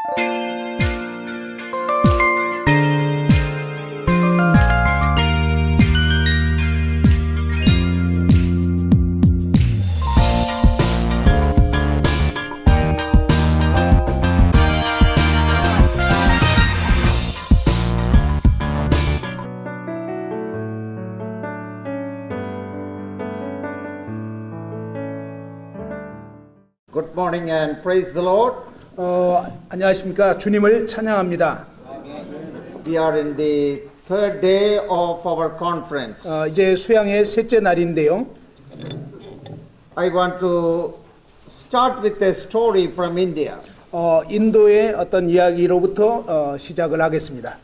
Good morning and praise the Lord. 안녕하십니까. 주님을 찬양합니다. We are in the third day of our conference. 이제 수양의 셋째 날인데요. I want to start with a story from India. 인도의 어떤 이야기로부터 시작을 하겠습니다.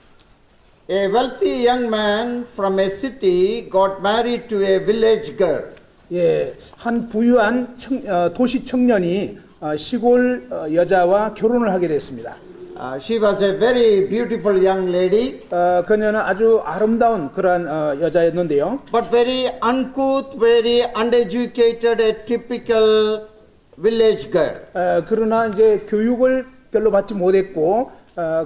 A wealthy young man from a city got married to a village girl. 예, 한 부유한 도시 청년이 시골 여자와 결혼을 하게 됐습니다. She was a very beautiful young lady, 그녀는 아주 아름다운 그러한 여자였는데요. but very uncouth, very uneducated, a typical village girl. 그러나 이제 교육을 별로 받지 못했고,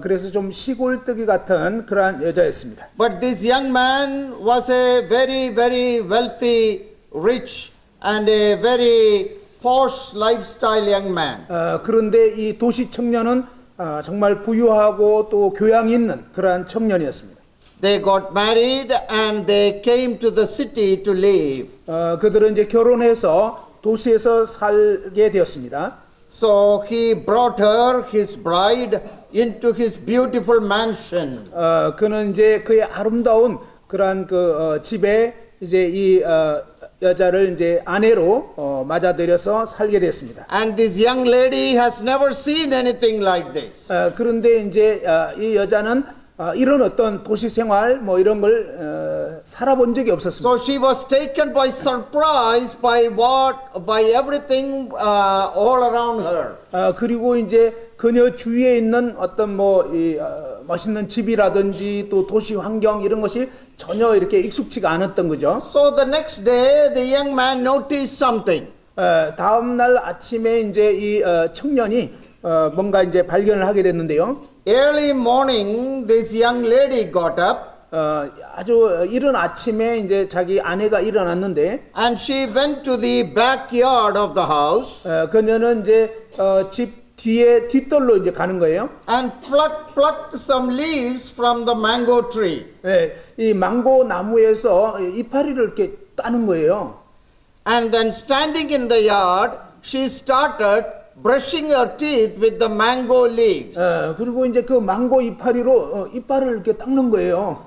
그래서 좀 시골뜨기 같은 그러한 여자였습니다. But this young man was a very, very wealthy, rich, and a very posh lifestyle young man. 그런데 이 도시 청년은 정말 부유하고 또 교양이 있는 그러한 청년이었습니다. They got married and they came to the city to live. 그들은 이제 결혼해서 도시에서 살게 되었습니다. So he brought her, his bride, into his beautiful mansion. 그는 이제 그의 아름다운 그러한 집에 이제 이 여자를 이제 아내로 맞아들여서 살게 됐습니다. And this young lady has never seen anything like this. 그런데 이제 이 여자는 이런 어떤 도시 생활 뭐 이런 걸 살아본 적이 없었습니다. So she was taken by surprise by everything all around her. 그리고 이제 그녀 주위에 있는 어떤 멋있는 집이라든지 또 도시 환경 이런 것이 전혀 이렇게 익숙치가 않았던 거죠. So the next day the young man noticed something. 다음 날 아침에 이제 이 청년이 뭔가 이제 발견을 하게 됐는데요. Early morning this young lady got up. 아주 이른 아침에 이제 자기 아내가 일어났는데, And she went to the backyard of the house. 그녀는 이제 집 뒤에 뒷돌로 이제 가는 거예요. And plucked some leaves from the mango tree. 이 망고 나무에서 이파리를 이렇게 따는 거예요. And then standing in the yard, she started brushing her teeth with the mango leaves. 그리고 이제 그 망고 이파리로 이빨을 이렇게 닦는 거예요.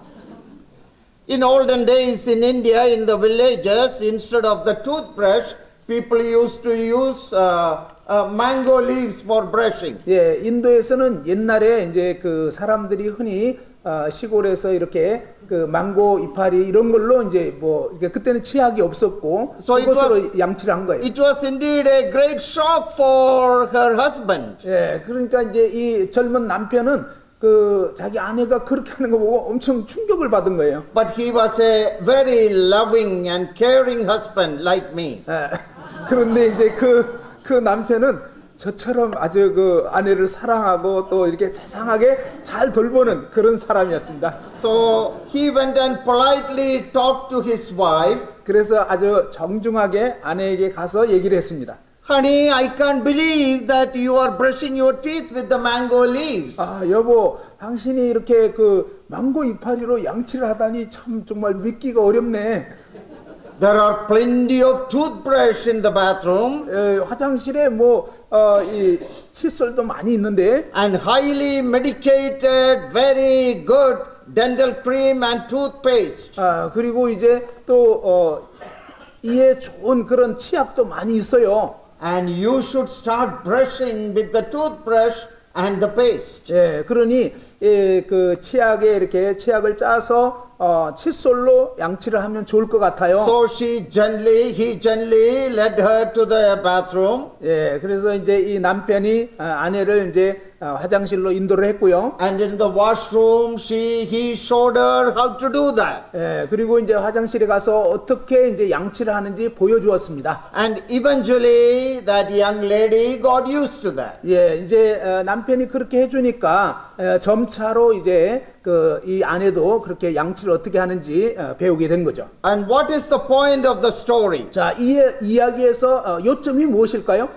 In olden days in India, in the villages, instead of the toothbrush, people used to use mango leaves for brushing. 예, 인도에서는 옛날에 이제 그 사람들이 흔히 시골에서 이렇게 그 망고 이파리 이런 걸로 이제 그때는 치약이 없었고 그것으로 양치를 한 거예요. It was indeed a great shock for her husband. 예, 그러니까 이제 이 젊은 남편은 그 자기 아내가 그렇게 하는 거 보고 엄청 충격을 받은 거예요. But he was a very loving and caring husband like me. 그런데 이제 그 남편은 저처럼 아주 그 아내를 사랑하고 또 이렇게 자상하게 잘 돌보는 그런 사람이었습니다. So he went and politely talked to his wife. 그래서 아주 정중하게 아내에게 가서 얘기를 했습니다. Honey, I can't believe that you are brushing your teeth with the mango leaves. 여보, 당신이 이렇게 그 망고 이파리로 양치를 하다니 참 정말 믿기가 어렵네. There are plenty of toothbrush in the bathroom. 화장실에 이 칫솔도 많이 있는데. And highly medicated, very good dental cream and toothpaste. 그리고 이제 또 이에 좋은 그런 치약도 많이 있어요. And you should start brushing with the toothbrush and the paste. 예, 그러니 그 치약에 이렇게 치약을 짜서 칫솔로 양치를 하면 좋을 것 같아요. So he gently led her to the bathroom. 예, 그래서 이제 이 남편이 아내를 이제 화장실로 인도를 했고요. And in the washroom, he showed her how to do that. 예, 그리고 이제 화장실에 가서 어떻게 이제 양치를 하는지 보여주었습니다. And eventually, that young lady got used to that. 예, 이제 남편이 그렇게 해주니까 점차로 이제 이 아내도 그렇게 양치를 어떻게 하는지 배우게 된 거죠. And what is the point of the story? 자, 이 이야기에서 요점이 무엇일까요?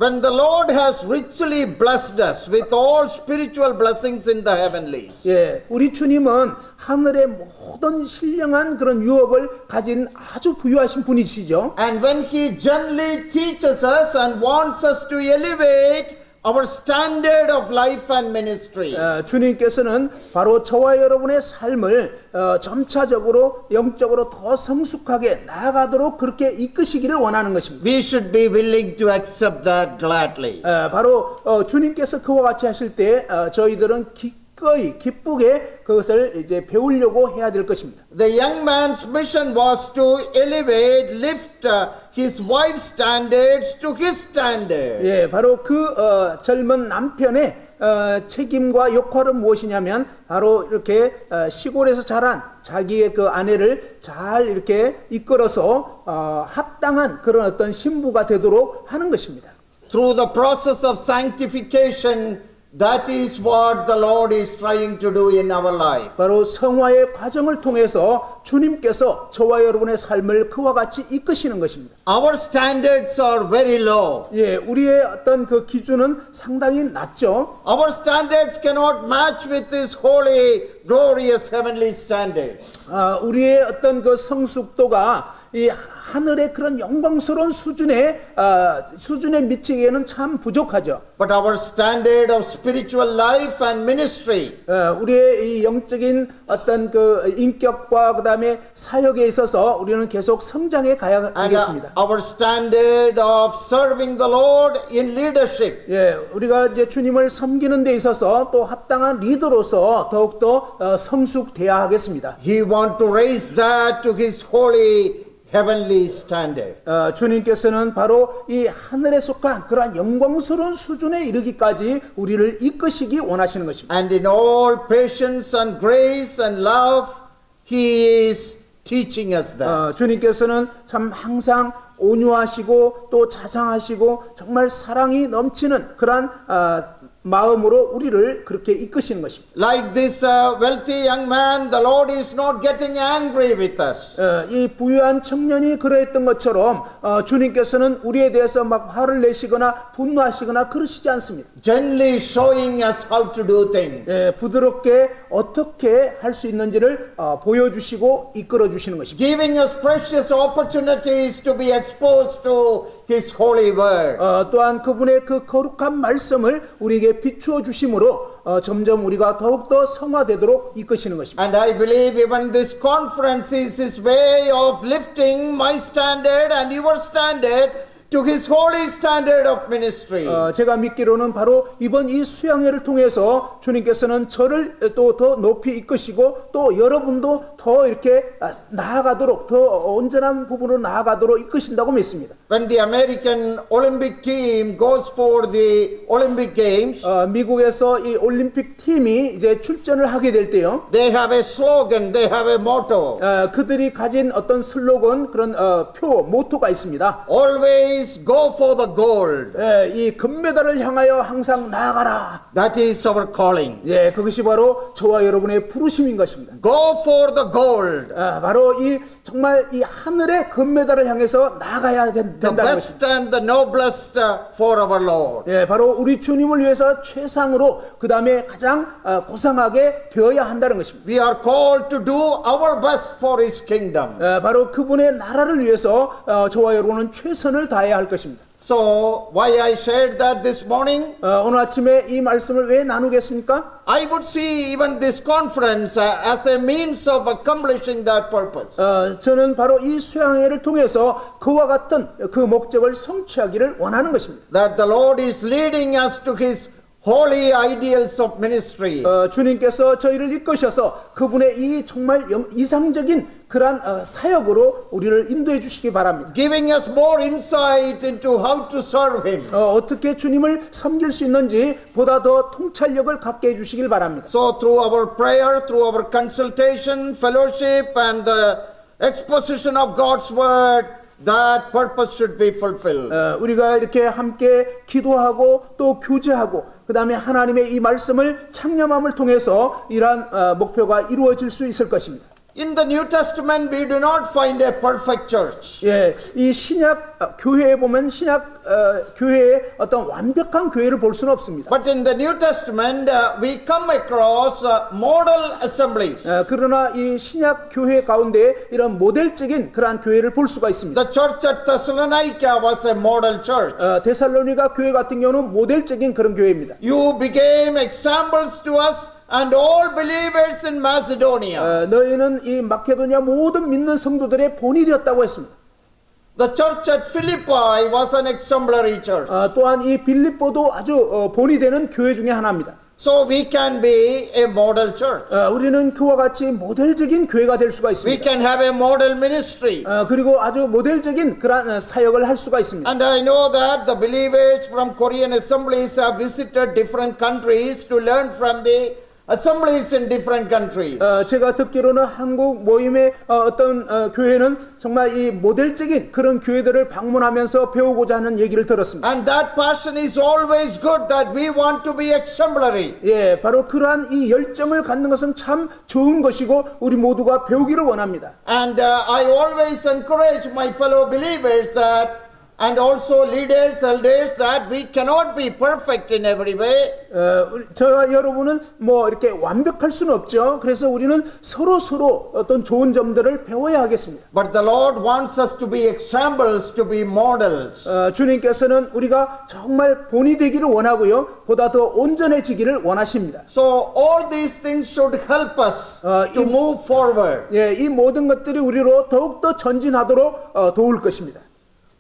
When the Lord has richly blessed us with all spiritual blessings in the heavenlies, 예, 우리 주님은 하늘의 모든 신령한 그런 유업을 가진 아주 부유하신 분이시죠. and when He gently teaches us and wants us to elevate our standard of life and ministry, 주님께서는 바로 저와 여러분의 삶을 점차적으로 영적으로 더 성숙하게 나아가도록 그렇게 이끄시기를 원하는 것입니다. we should be willing to accept that gladly. 바로 주님께서 그와 같이 하실 때 저희들은 기꺼이 기쁘게 그것을 이제 배우려고 해야 될 것입니다. The young man's mission was to elevate, lift his wife's standards to his standard. 예, 바로 그 젊은 남편의 책임과 역할은 무엇이냐면 바로 이렇게 시골에서 자란 자기의 그 아내를 잘 이렇게 이끌어서 합당한 그런 어떤 신부가 되도록 하는 것입니다. Through the process of sanctification, that is what the Lord is trying to do in our life. 바로 성화의 과정을 통해서 주님께서 저와 여러분의 삶을 그와 같이 이끄시는 것입니다. Our standards are very low. 예, 우리의 어떤 그 기준은 상당히 낮죠. Our standards cannot match with His holy, glorious heavenly standards. 우리의 어떤 그 성숙도가 이 하늘의 그런 영광스러운 수준에 미치기에는 참 부족하죠. But our standard of spiritual life and ministry, 우리의 이 영적인 어떤 그 인격과 그다음에 사역에 있어서 우리는 계속 성장해 가야 and 하겠습니다. our standard of serving the Lord in leadership, 예, 우리가 이제 주님을 섬기는 데 있어서 또 합당한 리더로서 더욱더 성숙돼야 하겠습니다. He wants to raise that to His holy, heavenly standard. 주님께서는 바로 이 하늘에 속한 그러한 영광스러운 수준에 이르기까지 우리를 이끄시기 원하시는 것입니다. And in all patience and grace and love, He is teaching us that. 주님께서는 참 항상 온유하시고 또 자상하시고 정말 사랑이 넘치는 그러한 마음으로 우리를 그렇게 이끄시는 것입니다. Like this wealthy young man, the Lord is not getting angry with us. 이 부유한 청년이 그러했던 것처럼 주님께서는 우리에 대해서 막 화를 내시거나 분노하시거나 그러시지 않습니다. Gently showing us how to do things. 부드럽게 어떻게 할 수 있는지를 보여주시고 이끌어 주시는 것입니다. Giving us precious opportunities to be exposed to His holy word. 또한 그분의 그 거룩한 말씀을 우리에게 비추어 주심으로 점점 우리가 더욱더 성화되도록 이끄시는 것입니다. And I believe even this conference is His way of lifting my standard and your standard to His holy standard of ministry. 제가 믿기로는 바로 이번 이 수양회를 통해서 주님께서는 저를 또 더 높이 이끄시고 또 여러분도 더 이렇게 나아가도록 더 온전한 부분으로 나아가도록 이끄신다고 믿습니다. When the American Olympic team goes for the Olympic Games, 미국에서 이 올림픽 팀이 이제 출전을 하게 될 때요. they have a slogan, they have a motto. 그들이 가진 어떤 슬로건 그런 모토가 있습니다. Always go for the gold. 이 금메달을 향하여 항상 나아가라. That is our calling. 예, 그것이 바로 저와 여러분의 부르심인 것입니다. Go for the gold. 바로 이 정말 이 하늘의 금메달을 향해서 나아가야 The 된다는 best 것입니다. and the noblest for our Lord. 예, 바로 우리 주님을 위해서 최상으로 그 다음에 가장 고상하게 되어야 한다는 것입니다. We are called to do our best for His kingdom. 바로 그분의 나라를 위해서 저와 여러분은 최선을 다해야 할 것입니다. So, why I shared that this morning? 오늘 아침에 이 말씀을 왜 나누겠습니까? I would see even this conference as a means of accomplishing that purpose. 저는 바로 이 수양회를 통해서 그와 같은 그 목적을 성취하기를 원하는 것입니다. That the Lord is leading us to His holy ideals of ministry. 주님께서 저희를 이끄셔서 그분의 이 정말 이상적인 그러한 사역으로 우리를 인도해 주시기 바랍니다. Giving us more insight into how to serve Him. 어떻게 주님을 섬길 수 있는지 보다 더 통찰력을 갖게 해주시길 바랍니다. So through our prayer, through our consultation, fellowship and the exposition of God's word, that purpose should be fulfilled. 우리가 이렇게 함께 기도하고 또 교제하고 그 다음에 하나님의 이 말씀을 창념함을 통해서 이러한 목표가 이루어질 수 있을 것입니다. In the New Testament, we do not find a perfect church. 예, 이 신약 교회에 보면 신약 교회의 어떤 완벽한 교회를 볼 수는 없습니다. But in the New Testament, we come across model assemblies. 그러나 이 신약 교회 가운데 이런 모델적인 그러한 교회를 볼 수가 있습니다. The church at Thessalonica was a model church. 데살로니가 교회 같은 경우는 모델적인 그런 교회입니다. You became examples to us and all believers in Macedonia. 너희는 이 마케도니아 모든 믿는 성도들의 본이 되었다고 했습니다. The church at Philippi was an exemplary church. 또한 이 빌립보도 아주 본이 되는 교회 중에 하나입니다. So we can be a model church. 우리는 그와 같이 모델적인 교회가 될 수가 We 있습니다. can have a model ministry. 그리고 아주 모델적인 그런 사역을 할 수가 있습니다. And I know that the believers from Korean assemblies have visited different countries to learn from the assemblies in different countries. 제가 듣기로는 한국 모임의 어떤 교회는 정말 이 모델적인 그런 교회들을 방문하면서 배우고자 하는 얘기를 들었습니다. And that passion is always good, that we want to be exemplary. 예, 바로 그러한 이 열정을 갖는 것은 참 좋은 것이고 우리 모두가 배우기를 원합니다. And I always encourage my fellow believers that, and also leaders, elders, that we cannot be perfect in every way. 저와 여러분은 뭐 이렇게 완벽할 수는 없죠. 그래서 우리는 서로 어떤 좋은 점들을 배워야 하겠습니다. But the Lord wants us to be examples, to be models. 주님께서는 우리가 정말 본이 되기를 원하고요. 보다 더 온전해지기를 원하십니다. So all these things should help us to move forward. 예, 이 모든 것들이 우리로 더욱더 전진하도록 도울 것입니다.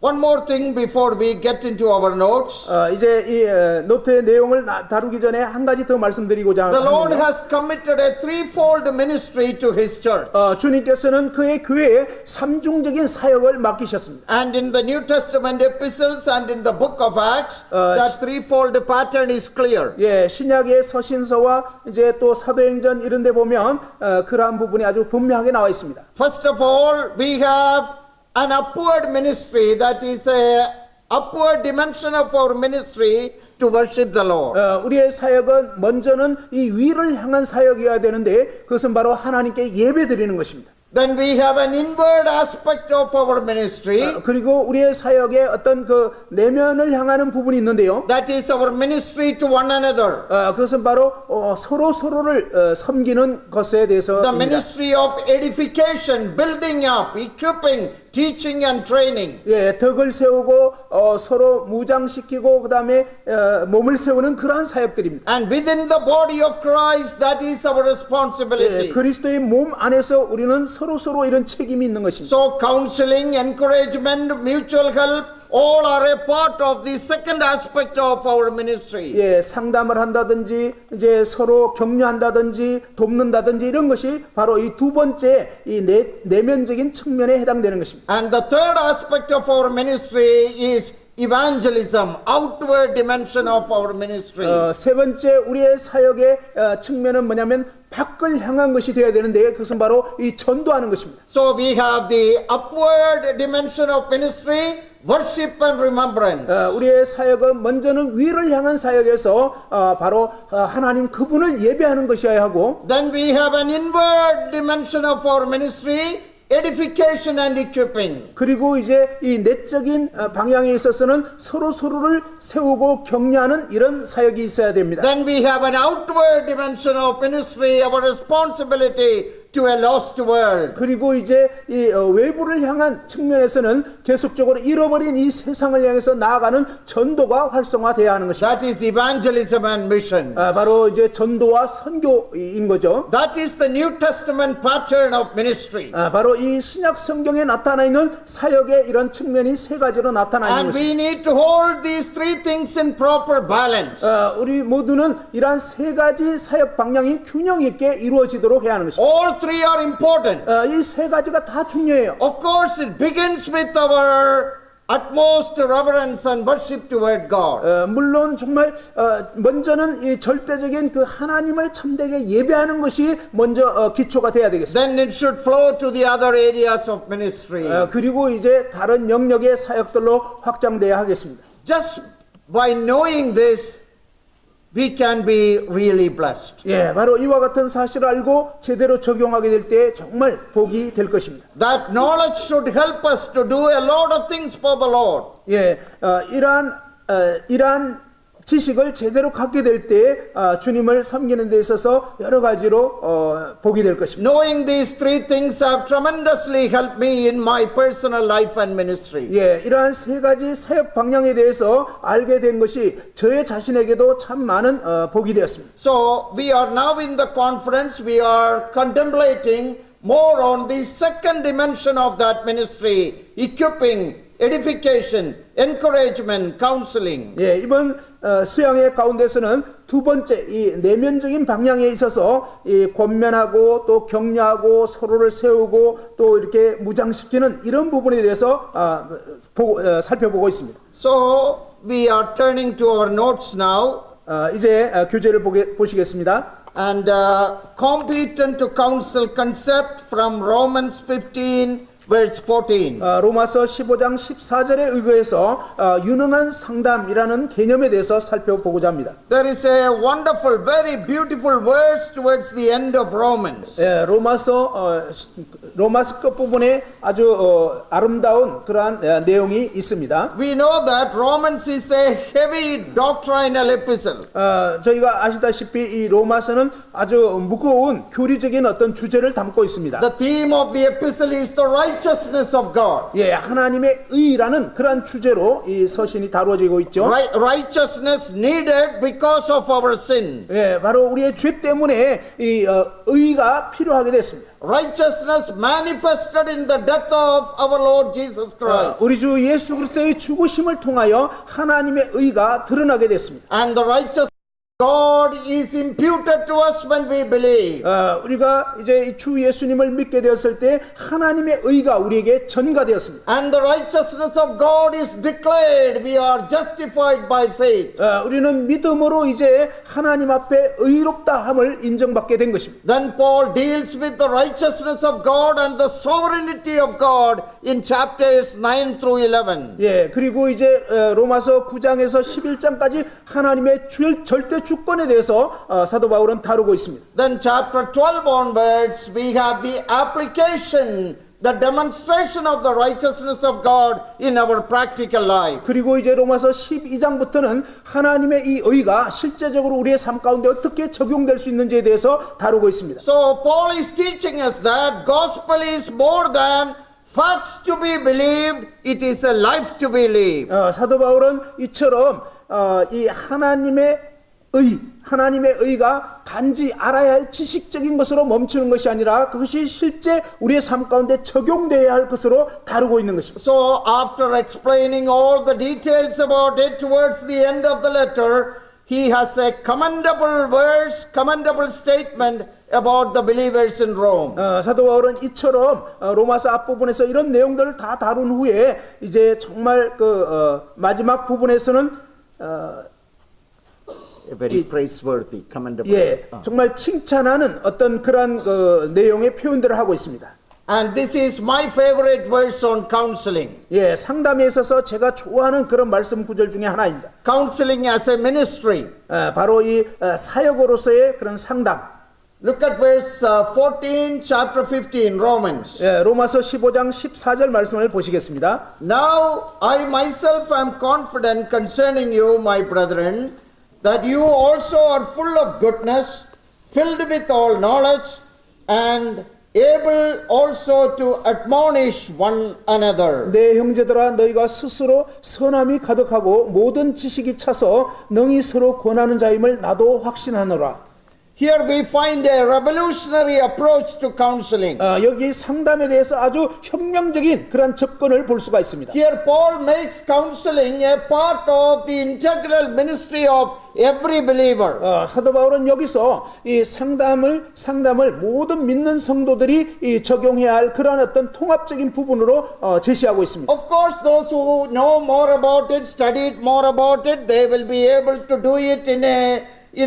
One more thing before we get into our notes. 이제 이 노트의 내용을 다루기 전에 한 가지 더 말씀드리고자 The Lord 합니다. has committed a threefold ministry to His church. 주님께서는 그의 교회에 삼중적인 사역을 맡기셨습니다. And in the New Testament epistles and in the book of Acts, that threefold pattern is clear. 예, 신약의 서신서와 이제 또 사도행전 이런 데 보면 그러한 부분이 아주 분명하게 나와 있습니다. First of all, we have an upward ministry, that is a upward dimension of our ministry to worship the Lord. 우리의 사역은 먼저는 이 위를 향한 사역이어야 되는데 그것은 바로 하나님께 예배드리는 것입니다. Then we have an inward aspect of our ministry. 그리고 우리의 사역의 어떤 그 내면을 향하는 부분이 있는데요. That is our ministry to one another. 그것은 바로 서로를 섬기는 것에 The 대해서입니다. ministry of edification, building up, equipping, teaching and training. 예, 덕을 세우고 서로 무장시키고 그다음에 몸을 세우는 그러한 사역들입니다. And within the body of Christ, that is our 예, responsibility. 그리스도의 몸 안에서 우리는 서로 이런 책임이 있는 것입니다. So counseling, encouragement, mutual help, all are a part of the second aspect of our ministry. 예, 상담을 한다든지 이제 서로 격려한다든지 돕는다든지 이런 것이 바로 이 두 번째 이 내면적인 측면에 해당되는 것입니다. And the third aspect of our ministry is evangelism, outward dimension of our ministry. 세 번째 우리의 사역의 측면은 뭐냐면 밖을 향한 것이 되어야 되는데 그것은 바로 이 전도하는 것입니다. So we have the upward dimension of ministry, worship and remembrance. 우리의 사역은 먼저는 위를 향한 사역에서 바로 하나님 그분을 예배하는 것이어야 하고 Then we have an inward dimension of our ministry, edification and equipping. 그리고 이제 이 내적인 방향에 있어서는 서로를 세우고 격려하는 이런 사역이 있어야 됩니다. Then we have an outward dimension of ministry, our responsibility to a lost world. 그리고 이제 이 외부를 향한 측면에서는 계속적으로 잃어버린 이 세상을 향해서 나아가는 전도가 활성화돼야 하는 것입니다. That is evangelism and mission. 바로 이제 전도와 선교인 거죠. That is the New Testament pattern of ministry. 바로 이 신약 성경에 나타나 있는 사역의 이런 측면이 세 가지로 나타나 있는 And we 것입니다. need to hold these three things in proper balance. 우리 모두는 이러한 세 가지 사역 방향이 균형 있게 이루어지도록 해야 하는 것입니다. All three are important. 이 세 가지가 다 중요해요. Of course, it begins with our utmost reverence and worship toward God. 물론 정말 먼저는 이 절대적인 그 하나님을 참되게 예배하는 것이 먼저 기초가 돼야 되겠습니다. Then it should flow to the other areas of ministry. 그리고 이제 다른 영역의 사역들로 확장돼야 하겠습니다. Just by knowing this, we can be really blessed. 예, 바로 이와 같은 사실을 알고 제대로 적용하게 될 때 정말 복이 될 것입니다. That knowledge should help us to do a lot of things for the Lord. 예, 이러한 지식을 제대로 갖게 될 때 주님을 섬기는 데 있어서 여러 가지로 복이 될 것입니다. Knowing these three things have tremendously helped me in my personal life and ministry. 예, 이러한 세 가지 사역 방향에 대해서 알게 된 것이 저의 자신에게도 참 많은 복이 되었습니다. So we are now in the conference, we are contemplating more on the second dimension of that ministry, equipping, edification, encouragement, counseling. 예, 이번 수양회 가운데서는 두 번째 이 내면적인 방향에 있어서 이 권면하고 또 격려하고 서로를 세우고 또 이렇게 무장시키는 이런 부분에 대해서 살펴보고 있습니다. So we are turning to our notes now. 이제 교재를 보시겠습니다. And competent to counsel concept from Romans 15 verse 14. 로마서 15장 14절에 의거해서 유능한 상담이라는 개념에 대해서 살펴보고자 합니다. There is a wonderful, very beautiful verse towards the end of Romans. 예, 로마서 끝부분에 아주 아름다운 그러한 내용이 있습니다. We know that Romans is a heavy doctrinal epistle. 저희가 아시다시피 이 로마서는 아주 무거운 교리적인 어떤 주제를 담고 있습니다. The theme of the epistle is the righteousness of God. 예, 하나님의 의라는 그러한 주제로 이 서신이 다루어지고 있죠. Righteousness needed because of our sin. 예, 바로 우리의 죄 때문에 이 의가 필요하게 됐습니다. Righteousness manifested in the death of our Lord Jesus Christ. 우리 주 예수 그리스도의 죽으심을 통하여 하나님의 의가 드러나게 됐습니다. And the righteousness of God is imputed to us when we believe. 우리가 이제 주 예수님을 믿게 되었을 때 하나님의 의가 우리에게 전가되었습니다. And the righteousness of God is declared. We are justified by faith. 우리는 믿음으로 이제 하나님 앞에 의롭다함을 인정받게 된 것입니다. Then Paul deals with the righteousness of God and the sovereignty of God in chapters 9 through 11. 예, 그리고 이제 로마서 9장에서 11장까지 하나님의 절대 주권에 대해서 사도 바울은 다루고 있습니다. Then chapter 12 onwards we have the application, the demonstration of the righteousness of God in our practical life. 그리고 이제 로마서 12장부터는 하나님의 이 의가 실제적으로 우리의 삶 가운데 어떻게 적용될 수 있는지에 대해서 다루고 있습니다. So Paul is teaching us that gospel is more than facts to be believed, it is a life to be lived. 사도 바울은 이처럼 이 하나님의 의가 단지 알아야 할 지식적인 것으로 멈추는 것이 아니라 그것이 실제 우리의 삶 가운데 적용되어야 할 것으로 다루고 있는 것입니다. So after explaining all the details about it towards the end of the letter, he has a commendable verse, commendable statement about the believers in Rome. 사도 바울은 이처럼 로마서 앞부분에서 이런 내용들을 다 다룬 후에 이제 정말 마지막 부분에서는 Very praiseworthy, commendable. 예, 정말 칭찬하는 어떤 그런 내용의 표현들을 하고 있습니다. And this is my favorite verse on counseling. 예, 상담에 있어서 제가 좋아하는 그런 말씀 구절 중에 하나입니다. Counseling as a ministry. 바로 이 사역으로서의 그런 상담. Look at verse 14, chapter 15, Romans. 예, 로마서 15장 14절 말씀을 보시겠습니다. Now I myself am confident concerning you, my brethren, that you also are full of goodness, filled with all knowledge, and able also to admonish one another. 내 형제들아 너희가 스스로 선함이 가득하고 모든 지식이 차서 능히 서로 권하는 자임을 나도 확신하노라. Here we find a revolutionary approach to counseling. 여기 상담에 대해서 아주 혁명적인 그런 접근을 볼 수가 있습니다. Here Paul makes counseling a part of the integral ministry of every believer. 사도 바울은 여기서 이 상담을 모든 믿는 성도들이 이 적용해야 할 그런 어떤 통합적인 부분으로 제시하고 있습니다. Of course, those who know more about it, studied more about it, they will be able to do it in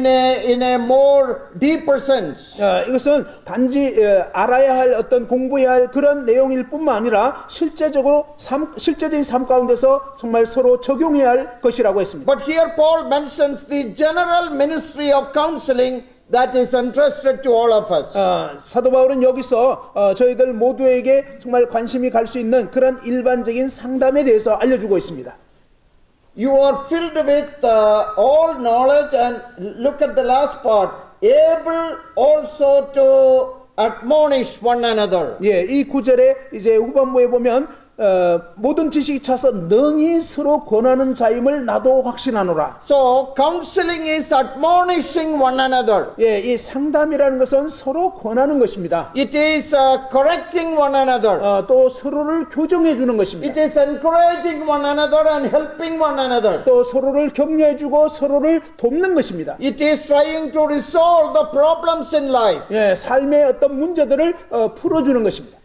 a more deeper sense. 이것은 단지 알아야 할 어떤 공부해야 할 그런 내용일 뿐만 아니라 실제적인 삶 가운데서 정말 서로 적용해야 할 것이라고 했습니다. But here Paul mentions the general ministry of counseling that is entrusted to all of us. 사도 바울은 여기서 저희들 모두에게 정말 관심이 갈 수 있는 그런 일반적인 상담에 대해서 알려주고 있습니다. You are filled with all knowledge, and look at the last part, able also to admonish one another. 예, 이 구절에 이제 후반부에 보면 모든 지식이 차서 능히 서로 권하는 자임을 나도 확신하노라. So counseling is admonishing one another. 예, 이 상담이라는 것은 서로 권하는 것입니다. It is correcting one another. 또 서로를 교정해 주는 It 것입니다. is encouraging one another and helping one another. 또 서로를 격려해 주고 서로를 돕는 것입니다. It is trying to resolve the problems in life. 예, 삶의 어떤 문제들을 풀어주는 것입니다.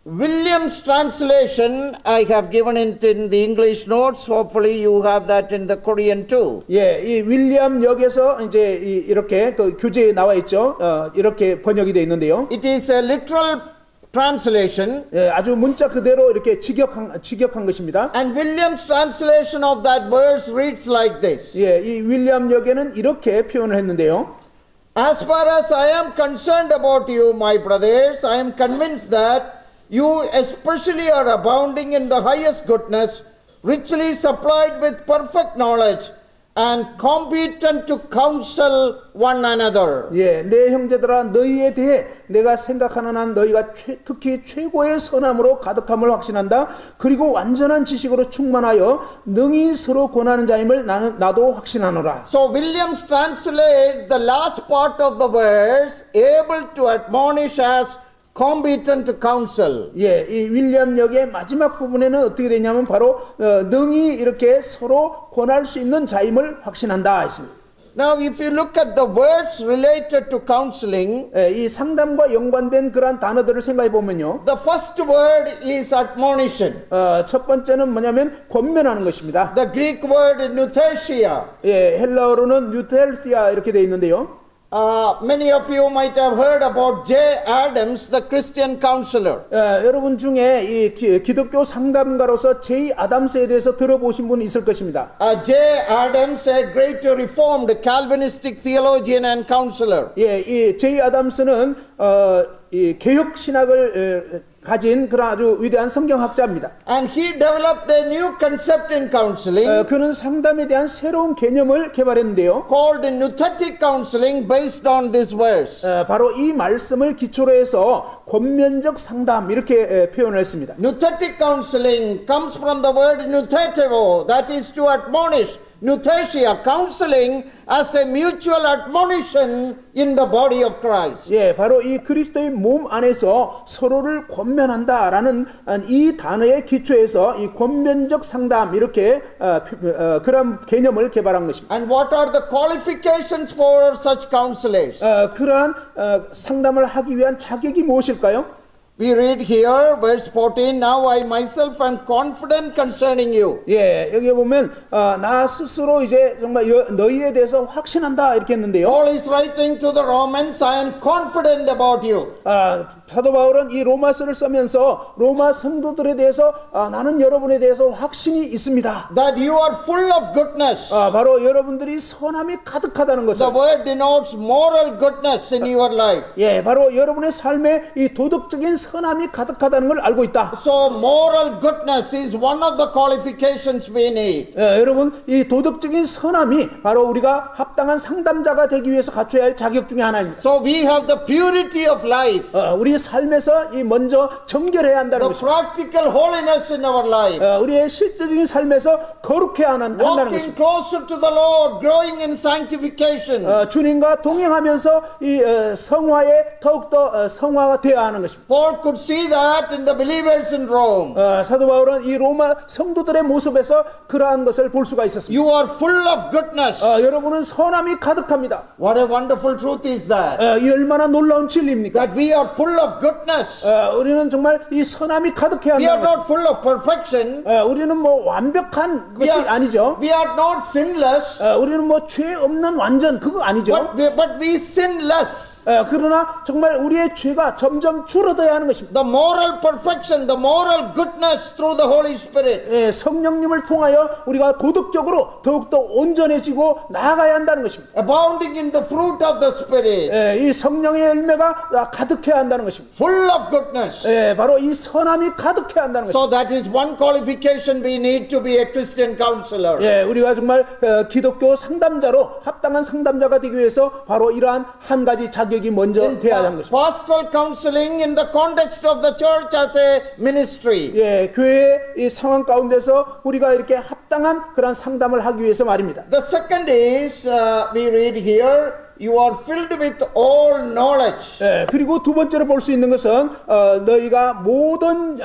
William's translation, I have given it in the English notes. Hopefully you have that in the Korean too. 예, 이 윌리엄 역에서 이제 이렇게 그 교재에 나와 있죠. 이렇게 번역이 되어 있는데요. It is a literal translation. 예, 아주 문자 그대로 이렇게 직역한 것입니다. And William's translation of that verse reads like this. 예, 이 윌리엄 역에는 이렇게 표현을 했는데요. As far as I am concerned about you, my brothers, I am convinced that you especially are abounding in the highest goodness, richly supplied with perfect knowledge, and competent to counsel one another. 예, 내 형제들아 너희에 대해 내가 생각하는 한 너희가 특히 최고의 선함으로 가득함을 확신한다. 그리고 완전한 지식으로 충만하여 능히 서로 권하는 자임을 나도 확신하노라. So Williams translates the last part of the verse, able to admonish as competent to counsel. 예, 이 윌리엄 역의 마지막 부분에는 어떻게 되냐면 바로 능히 이렇게 서로 권할 수 있는 자임을 확신한다 했습니다. Now if you look at the words related to counseling, 예, 이 상담과 연관된 그러한 단어들을 생각해 보면요. the first word is admonition. 첫 번째는 뭐냐면 권면하는 것입니다. The Greek word nuthesia. 예, 헬라어로는 뉴텔시아 이렇게 돼 있는데요. Many of you might have heard about J. Adams, the Christian counselor. 여러분 중에 이 기독교 상담가로서 제이 아담스에 대해서 들어보신 분 있을 것입니다. J. Adams, a great reformed Calvinistic theologian and counselor. 예, 이 제이 아담스는 이 개혁 신학을 가진 그런 아주 위대한 성경학자입니다. And he developed a new concept in counseling 그는 상담에 대한 새로운 개념을 개발했는데요. called nuthetic counseling based on this verse. 바로 이 말씀을 기초로 해서 권면적 상담 이렇게 표현을 했습니다. Nuthetic counseling comes from the word nuthetivo, that is to admonish. Nuthesia, counseling as a mutual admonition in the body of Christ. 예, 바로 이 그리스도의 몸 안에서 서로를 권면한다라는 이 단어의 기초에서 이 권면적 상담 이렇게 그런 개념을 개발한 것입니다. And what are the qualifications for such counselors? 그러한 상담을 하기 위한 자격이 무엇일까요? We read here, verse 14, now I myself am confident concerning you. 예, 여기 보면 나 스스로 이제 정말 너희에 대해서 확신한다 이렇게 했는데요. Paul is writing to the Romans, I am confident about you. 사도 바울은 이 로마서를 쓰면서 로마 성도들에 대해서 나는 여러분에 대해서 확신이 있습니다. That you are full of goodness. 바로 여러분들이 선함이 가득하다는 것을. The word denotes moral goodness in your life. 예, 바로 여러분의 삶에 이 도덕적인 선함이 가득하다는 걸 알고 있다. So moral goodness is one of the qualifications we need. 여러분, 이 도덕적인 선함이 바로 우리가 합당한 상담자가 되기 위해서 갖춰야 할 자격 중에 하나입니다. So we have the purity of life, 우리의 삶에서 이 먼저 정결해야 한다는 the 것입니다. practical holiness in our life, 우리의 실제적인 삶에서 거룩해야 한다는 walking 것입니다. closer to the Lord, growing in sanctification. 주님과 동행하면서 이 성화에 더욱더 성화가 되어야 하는 것입니다. Paul could see that in the believers in Rome. 사도 바울은 이 로마 성도들의 모습에서 그러한 것을 볼 수가 있었습니다. You are full of goodness. 여러분은 선함이 가득합니다. What a wonderful truth is that. 이 얼마나 놀라운 진리입니까? That we are full of goodness. 우리는 정말 이 선함이 가득해야 We are 한다는 not full of perfection. 것입니다. 우리는 뭐 완벽한 것이 아니죠. We are not sinless. 우리는 뭐 죄 없는 완전 그거 아니죠. But we sin less. 그러나 정말 우리의 죄가 점점 줄어들어야 하는 것입니다. The moral perfection, the moral goodness through the Holy Spirit. 성령님을 통하여 우리가 도덕적으로 더욱더 온전해지고 나아가야 한다는 것입니다. Abounding in the fruit of the Spirit. 이 성령의 열매가 가득해야 한다는 것입니다. Full of goodness. 바로 이 선함이 가득해야 한다는 것입니다. So that is one qualification we need to be a Christian counselor. 우리가 정말 기독교 상담자로 합당한 상담자가 되기 위해서 바로 이러한 한 가지 자격이 먼저 돼야 하는 것입니다. Pastoral counseling in the context of the church as a ministry. 교회의 이 상황 가운데서 우리가 이렇게 합당한 그런 상담을 하기 위해서 말입니다. The second is, we read here, you are filled with all knowledge. 그리고 두 번째로 볼 수 있는 것은 너희가 모든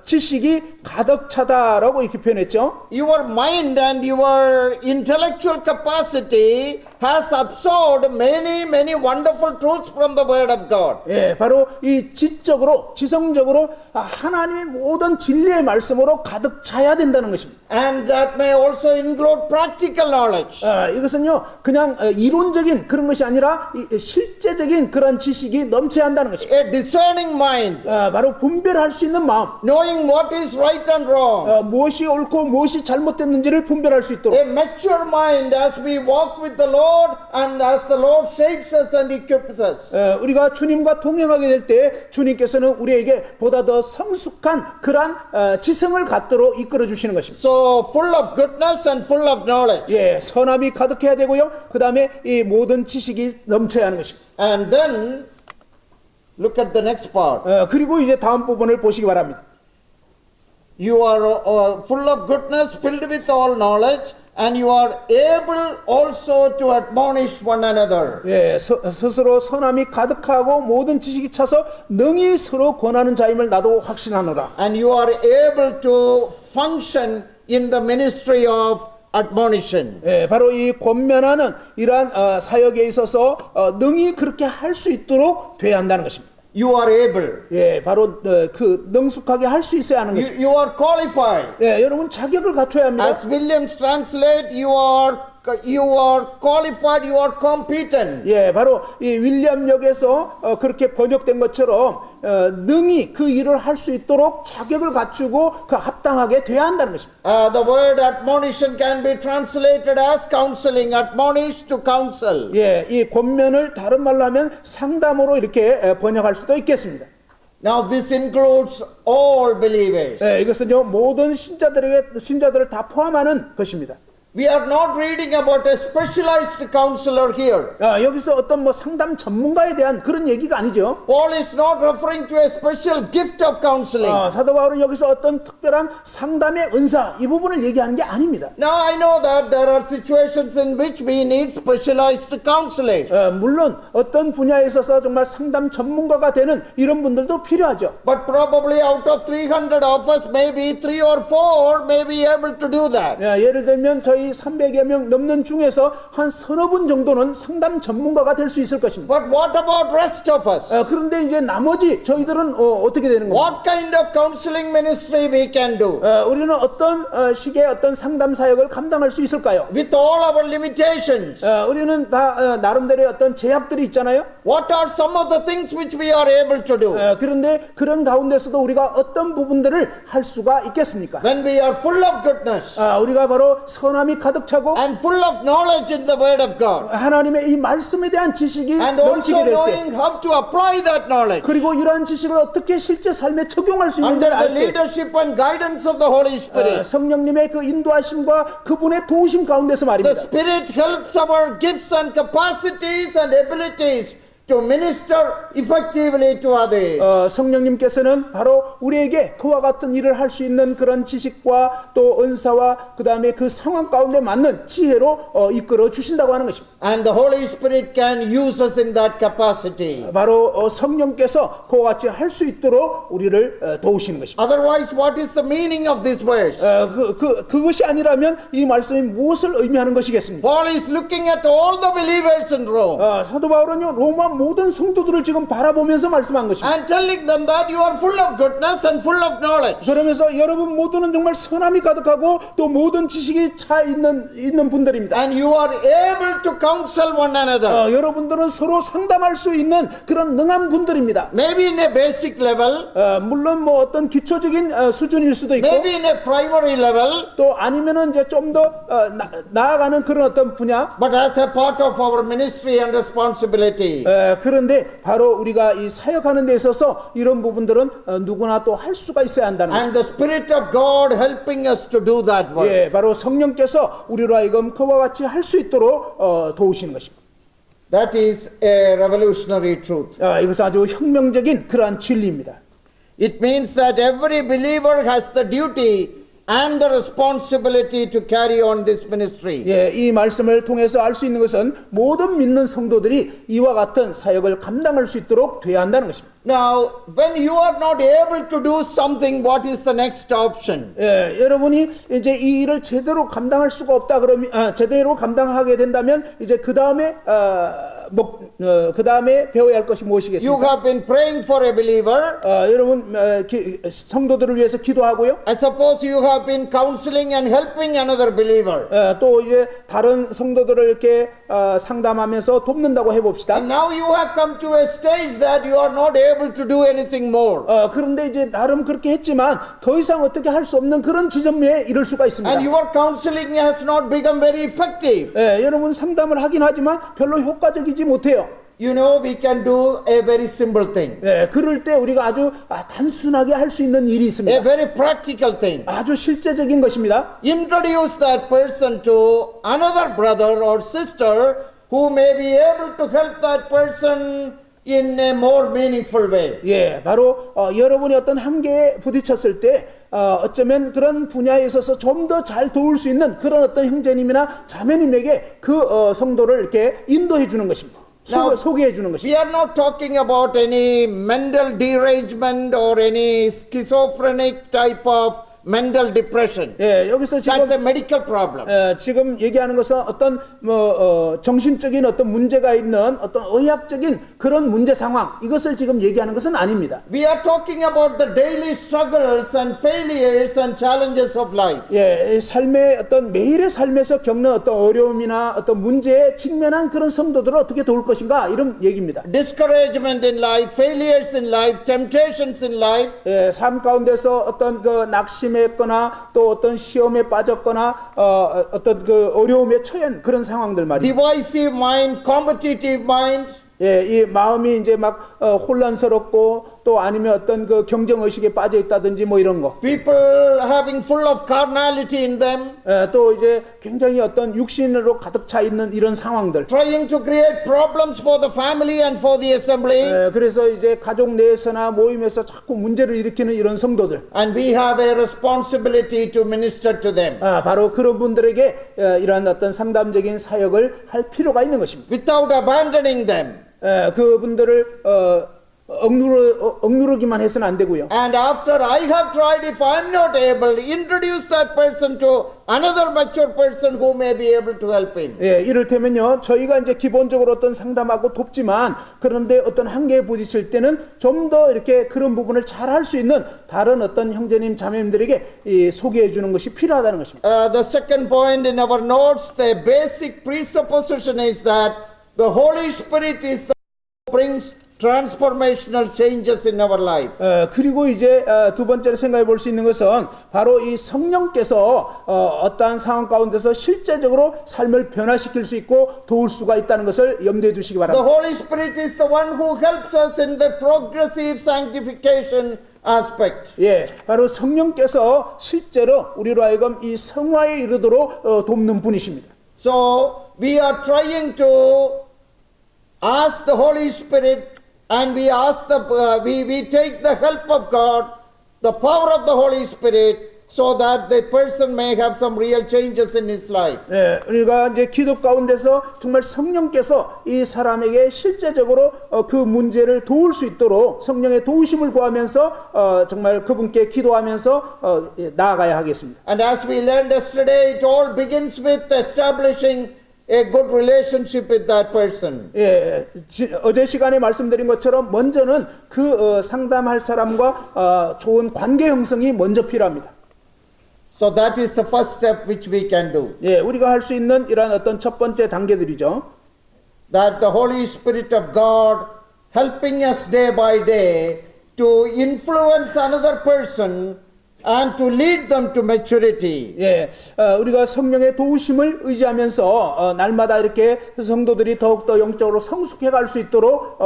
지식이 가득 차다라고 이렇게 표현했죠. Your mind and your intellectual capacity has absorbed many wonderful truths from the Word of God. 바로 이 지적으로 지성적으로 하나님의 모든 진리의 말씀으로 가득 차야 된다는 것입니다. And that may also include practical knowledge. 이것은요 그냥 이론적인 그런 것이 아니라 실제적인 그런 지식이 넘쳐야 한다는 것입니다. A discerning mind, 바로 분별할 수 있는 마음, knowing what is right and wrong. 무엇이 옳고 무엇이 잘못됐는지를 분별할 수 있도록. A mature mind as we walk with the Lord and as the Lord shapes us and equips us. 우리가 주님과 동행하게 될 때 주님께서는 우리에게 보다 더 성숙한 그러한 지성을 갖도록 이끌어 주시는 것입니다. So full of goodness and full of knowledge. 선함이 가득해야 되고요. 그 다음에 이 모든 지식이 넘쳐야 하는 것입니다. And then look at the next part. 그리고 이제 다음 부분을 보시기 바랍니다. You are full of goodness, filled with all knowledge, and you are able also to admonish one another. 스스로 선함이 가득하고 모든 지식이 차서 능히 서로 권하는 자임을 나도 확신하노라. And you are able to function in the ministry of admonition. 바로 이 권면하는 이러한 사역에 있어서 능히 그렇게 할 수 있도록 돼야 한다는 것입니다. You are able. 바로 그 능숙하게 할 수 있어야 하는 것입니다. You are qualified. 여러분 자격을 갖춰야 합니다. As Williams translate, you are qualified, you are competent. 바로 이 윌리엄 역에서 그렇게 번역된 것처럼 능히 그 일을 할 수 있도록 자격을 갖추고 그 합당하게 돼야 한다는 것입니다. The word admonition can be translated as counseling, admonish to counsel. 이 권면을 다른 말로 하면 상담으로 이렇게 번역할 수도 있겠습니다. Now this includes all believers. 이것은요 모든 신자들을 다 포함하는 것입니다. We are not reading about a specialized counselor here. 여기서 어떤 뭐 상담 전문가에 대한 그런 얘기가 아니죠. Paul is not referring to a special gift of counseling. 사도 바울은 여기서 어떤 특별한 상담의 은사 이 부분을 얘기하는 게 아닙니다. Now I know that there are situations in which we need specialized counselors. 물론 어떤 분야에 있어서 정말 상담 전문가가 되는 이런 분들도 필요하죠. But probably out of 300 of us, maybe 3 or 4 may be able to do that. 예를 들면 저희 300여 명 넘는 중에서 한 서너 분 정도는 상담 전문가가 될 수 있을 것입니다. But what about rest of us? 그런데 이제 나머지 저희들은 어떻게 되는 겁니까? What kind of counseling ministry we can do? 우리는 어떤 식의 어떤 상담 사역을 감당할 수 있을까요? With all our limitations. 우리는 다 나름대로의 어떤 제약들이 있잖아요. what are some of the things which we are able to do? 그런데 그런 가운데서도 우리가 어떤 부분들을 할 수가 있겠습니까? When we are full of goodness 우리가 바로 선함이 가득 차고 and full of knowledge in the Word of God, 하나님의 이 말씀에 대한 지식이 and also 넘치게 될 때, knowing how to apply that knowledge 그리고 이러한 지식을 어떻게 실제 삶에 적용할 수 under 있는지를 the 알 때, leadership and guidance of the Holy Spirit. 성령님의 그 인도하심과 그분의 도우심 가운데서 The 말입니다. Spirit helps our gifts and capacities and abilities to minister effectively to others. 성령님께서는 바로 우리에게 그와 같은 일을 할 수 있는 그런 지식과 또 은사와 그 다음에 그 상황 가운데 맞는 지혜로 이끌어 주신다고 하는 것입니다. And the Holy Spirit can use us in that capacity. 바로 성령께서 그와 같이 할 수 있도록 우리를 도우시는 것입니다. Otherwise, what is the meaning of this verse? 그것이 아니라면 이 말씀이 무엇을 의미하는 것이겠습니까? Paul is looking at all the believers in Rome 사도 바울은요 로마 모든 성도들을 지금 바라보면서 말씀한 것입니다. and telling them that you are full of goodness and full of knowledge. 그러면서 여러분 모두는 정말 선함이 가득하고 또 모든 지식이 차 있는 분들입니다. And you are able to counsel one another. 여러분들은 서로 상담할 수 있는 그런 능한 분들입니다. Maybe in a basic level, 물론 뭐 어떤 기초적인 수준일 수도 있고, maybe in a primary level, 또 아니면은 이제 좀 더 나아가는 그런 어떤 분야. but as a part of our ministry and responsibility. 그런데 바로 우리가 이 사역하는 데 있어서 이런 부분들은 누구나 또 할 수가 있어야 한다는 And 것입니다. the Spirit of God helping us to do that work. 예, 바로 성령께서 우리로 하여금 그와 같이 할 수 있도록 도우시는 것입니다. That is a revolutionary truth. 이것은 아주 혁명적인 그러한 진리입니다. It means that every believer has the duty and the responsibility to carry on this ministry. 예, 이 말씀을 통해서 알 수 있는 것은 모든 믿는 성도들이 이와 같은 사역을 감당할 수 있도록 돼야 한다는 것입니다. Now, when you are not able to do something, what is the next option? 예, 여러분이 이제 이 일을 제대로 감당할 수가 없다 그러면 제대로 감당하게 된다면 이제 그 다음에 그 다음에 배워야 할 것이 You 무엇이겠습니까? have been praying for a believer. 여러분 성도들을 위해서 기도하고요. I suppose you have been counseling and helping another believer. 또 이제 다른 성도들을 이렇게 상담하면서 돕는다고 해봅시다. And now you have come to a stage that you are not able to do anything more. 그런데 이제 나름 그렇게 했지만 더 이상 어떻게 할 수 없는 그런 지점에 이를 수가 있습니다. And your counseling has not become very effective. 여러분 상담을 하긴 하지만 별로 효과적이지 못해요. You know, we can do a very simple thing, 그럴 때 우리가 아주 단순하게 할 수 있는 일이 a 있습니다. very practical thing. 아주 실제적인 것입니다. Introduce that person to another brother or sister who may be able to help that person in a more meaningful way. 예, 바로 여러분이 어떤 한계에 부딪혔을 때 어쩌면 그런 분야에 있어서 좀 더 잘 도울 수 있는 그런 어떤 형제님이나 자매님에게 그 성도를 이렇게 인도해 주는 것입니다. 소개해 주는 것입니다. We are not talking about any mental derangement or any schizophrenic type of mental depression. 예, 여기서 지금 That's a medical problem. 지금 얘기하는 것은 어떤 정신적인 어떤 문제가 있는 어떤 의학적인 그런 문제 상황 이것을 지금 얘기하는 것은 아닙니다. We are talking about the daily struggles and failures and challenges of life. 예, 삶의 어떤 매일의 삶에서 겪는 어떤 어려움이나 어떤 문제에 직면한 그런 성도들을 어떻게 도울 것인가 이런 얘기입니다. Discouragement in life, failures in life, temptations in life. 예, 삶 가운데서 어떤 그 낙심했거나 또 어떤 시험에 빠졌거나 어떤 그 어려움에 처한 그런 상황들 말입니다. Divisive mind, competitive mind. 예, 이 마음이 이제 막 혼란스럽고 또 아니면 어떤 그 경쟁 의식에 빠져 있다든지 뭐 이런 거. People having full of carnality in them. 또 이제 굉장히 어떤 육신으로 가득 차 있는 이런 상황들. Trying to create problems for the family and for the assembly. 그래서 이제 가족 내에서나 모임에서 자꾸 문제를 일으키는 이런 성도들. And we have a responsibility to minister to them. 바로 그런 분들에게 이런 어떤 상담적인 사역을 할 필요가 있는 것입니다. Without abandoning them. 그분들을 억누르기만 해서는 안 되고요. And after I have tried, if I am not able, introduce that person to another mature person who may be able to help him. 예, 이를테면요, 저희가 이제 기본적으로 어떤 상담하고 돕지만 그런데 어떤 한계에 부딪힐 때는 좀 더 이렇게 그런 부분을 잘 할 수 있는 다른 어떤 형제님 자매님들에게 소개해 주는 것이 필요하다는 것입니다. The second point in our notes, the basic presupposition is that the Holy Spirit is the brings transformational changes in our life. 그리고 이제 두 번째로 생각해 볼 수 있는 것은 바로 이 성령께서 어떠한 상황 가운데서 실제적으로 삶을 변화시킬 수 있고 도울 수가 있다는 것을 염두에 두시기 The 바랍니다. Holy Spirit is the one who helps us in the progressive sanctification aspect. 예, 바로 성령께서 실제로 우리로 하여금 이 성화에 이르도록 돕는 분이십니다. So we are trying to ask the Holy Spirit, and we ask we take the help of God, the power of the Holy Spirit, so that the person may have some real changes in his life. 예, 우리가 이제 기도 가운데서 정말 성령께서 이 사람에게 실제적으로 그 문제를 도울 수 있도록 성령의 도우심을 구하면서 정말 그분께 기도하면서 나아가야 하겠습니다. And as we learned yesterday, it all begins with establishing a good relationship with that person. 예, 어제 시간에 말씀드린 것처럼 먼저는 그 상담할 사람과 좋은 관계 형성이 먼저 필요합니다. So that is the first step which we can do. 예, 우리가 할 수 있는 이러한 어떤 첫 번째 단계들이죠. That the Holy Spirit of God helping us day by day to influence another person and to lead them to maturity. 예, 우리가 성령의 도우심을 의지하면서 날마다 이렇게 성도들이 더욱더 영적으로 성숙해 갈 수 있도록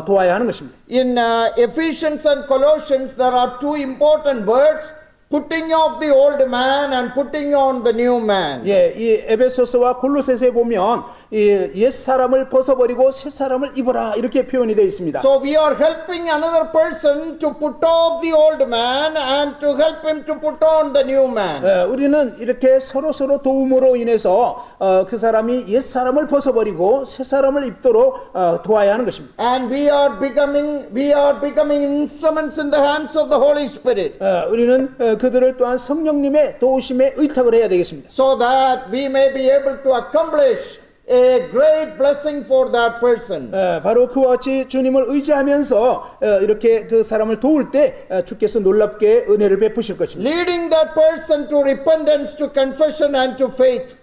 도와야 하는 것입니다. In Ephesians and Colossians, there are two important words: putting off the old man and putting on the new man. 예, 이 에베소서와 골로새서에 보면 이 옛 사람을 벗어버리고 새 사람을 입어라 이렇게 표현이 되어 있습니다. So we are helping another person to put off the old man and to help him to put on the new man. 우리는 이렇게 서로 도움으로 인해서 그 사람이 옛 사람을 벗어버리고 새 사람을 입도록 도와야 하는 것입니다. And we are becoming instruments in the hands of the Holy Spirit. 우리는 그들을 또한 성령님의 도우심에 의탁을 해야 되겠습니다. So that we may be able to accomplish a great blessing for that person. 바로 그와 같이 주님을 의지하면서 이렇게 그 사람을 도울 때 주께서 놀랍게 은혜를 베푸실 것입니다. Leading that person to repentance, to confession and to faith.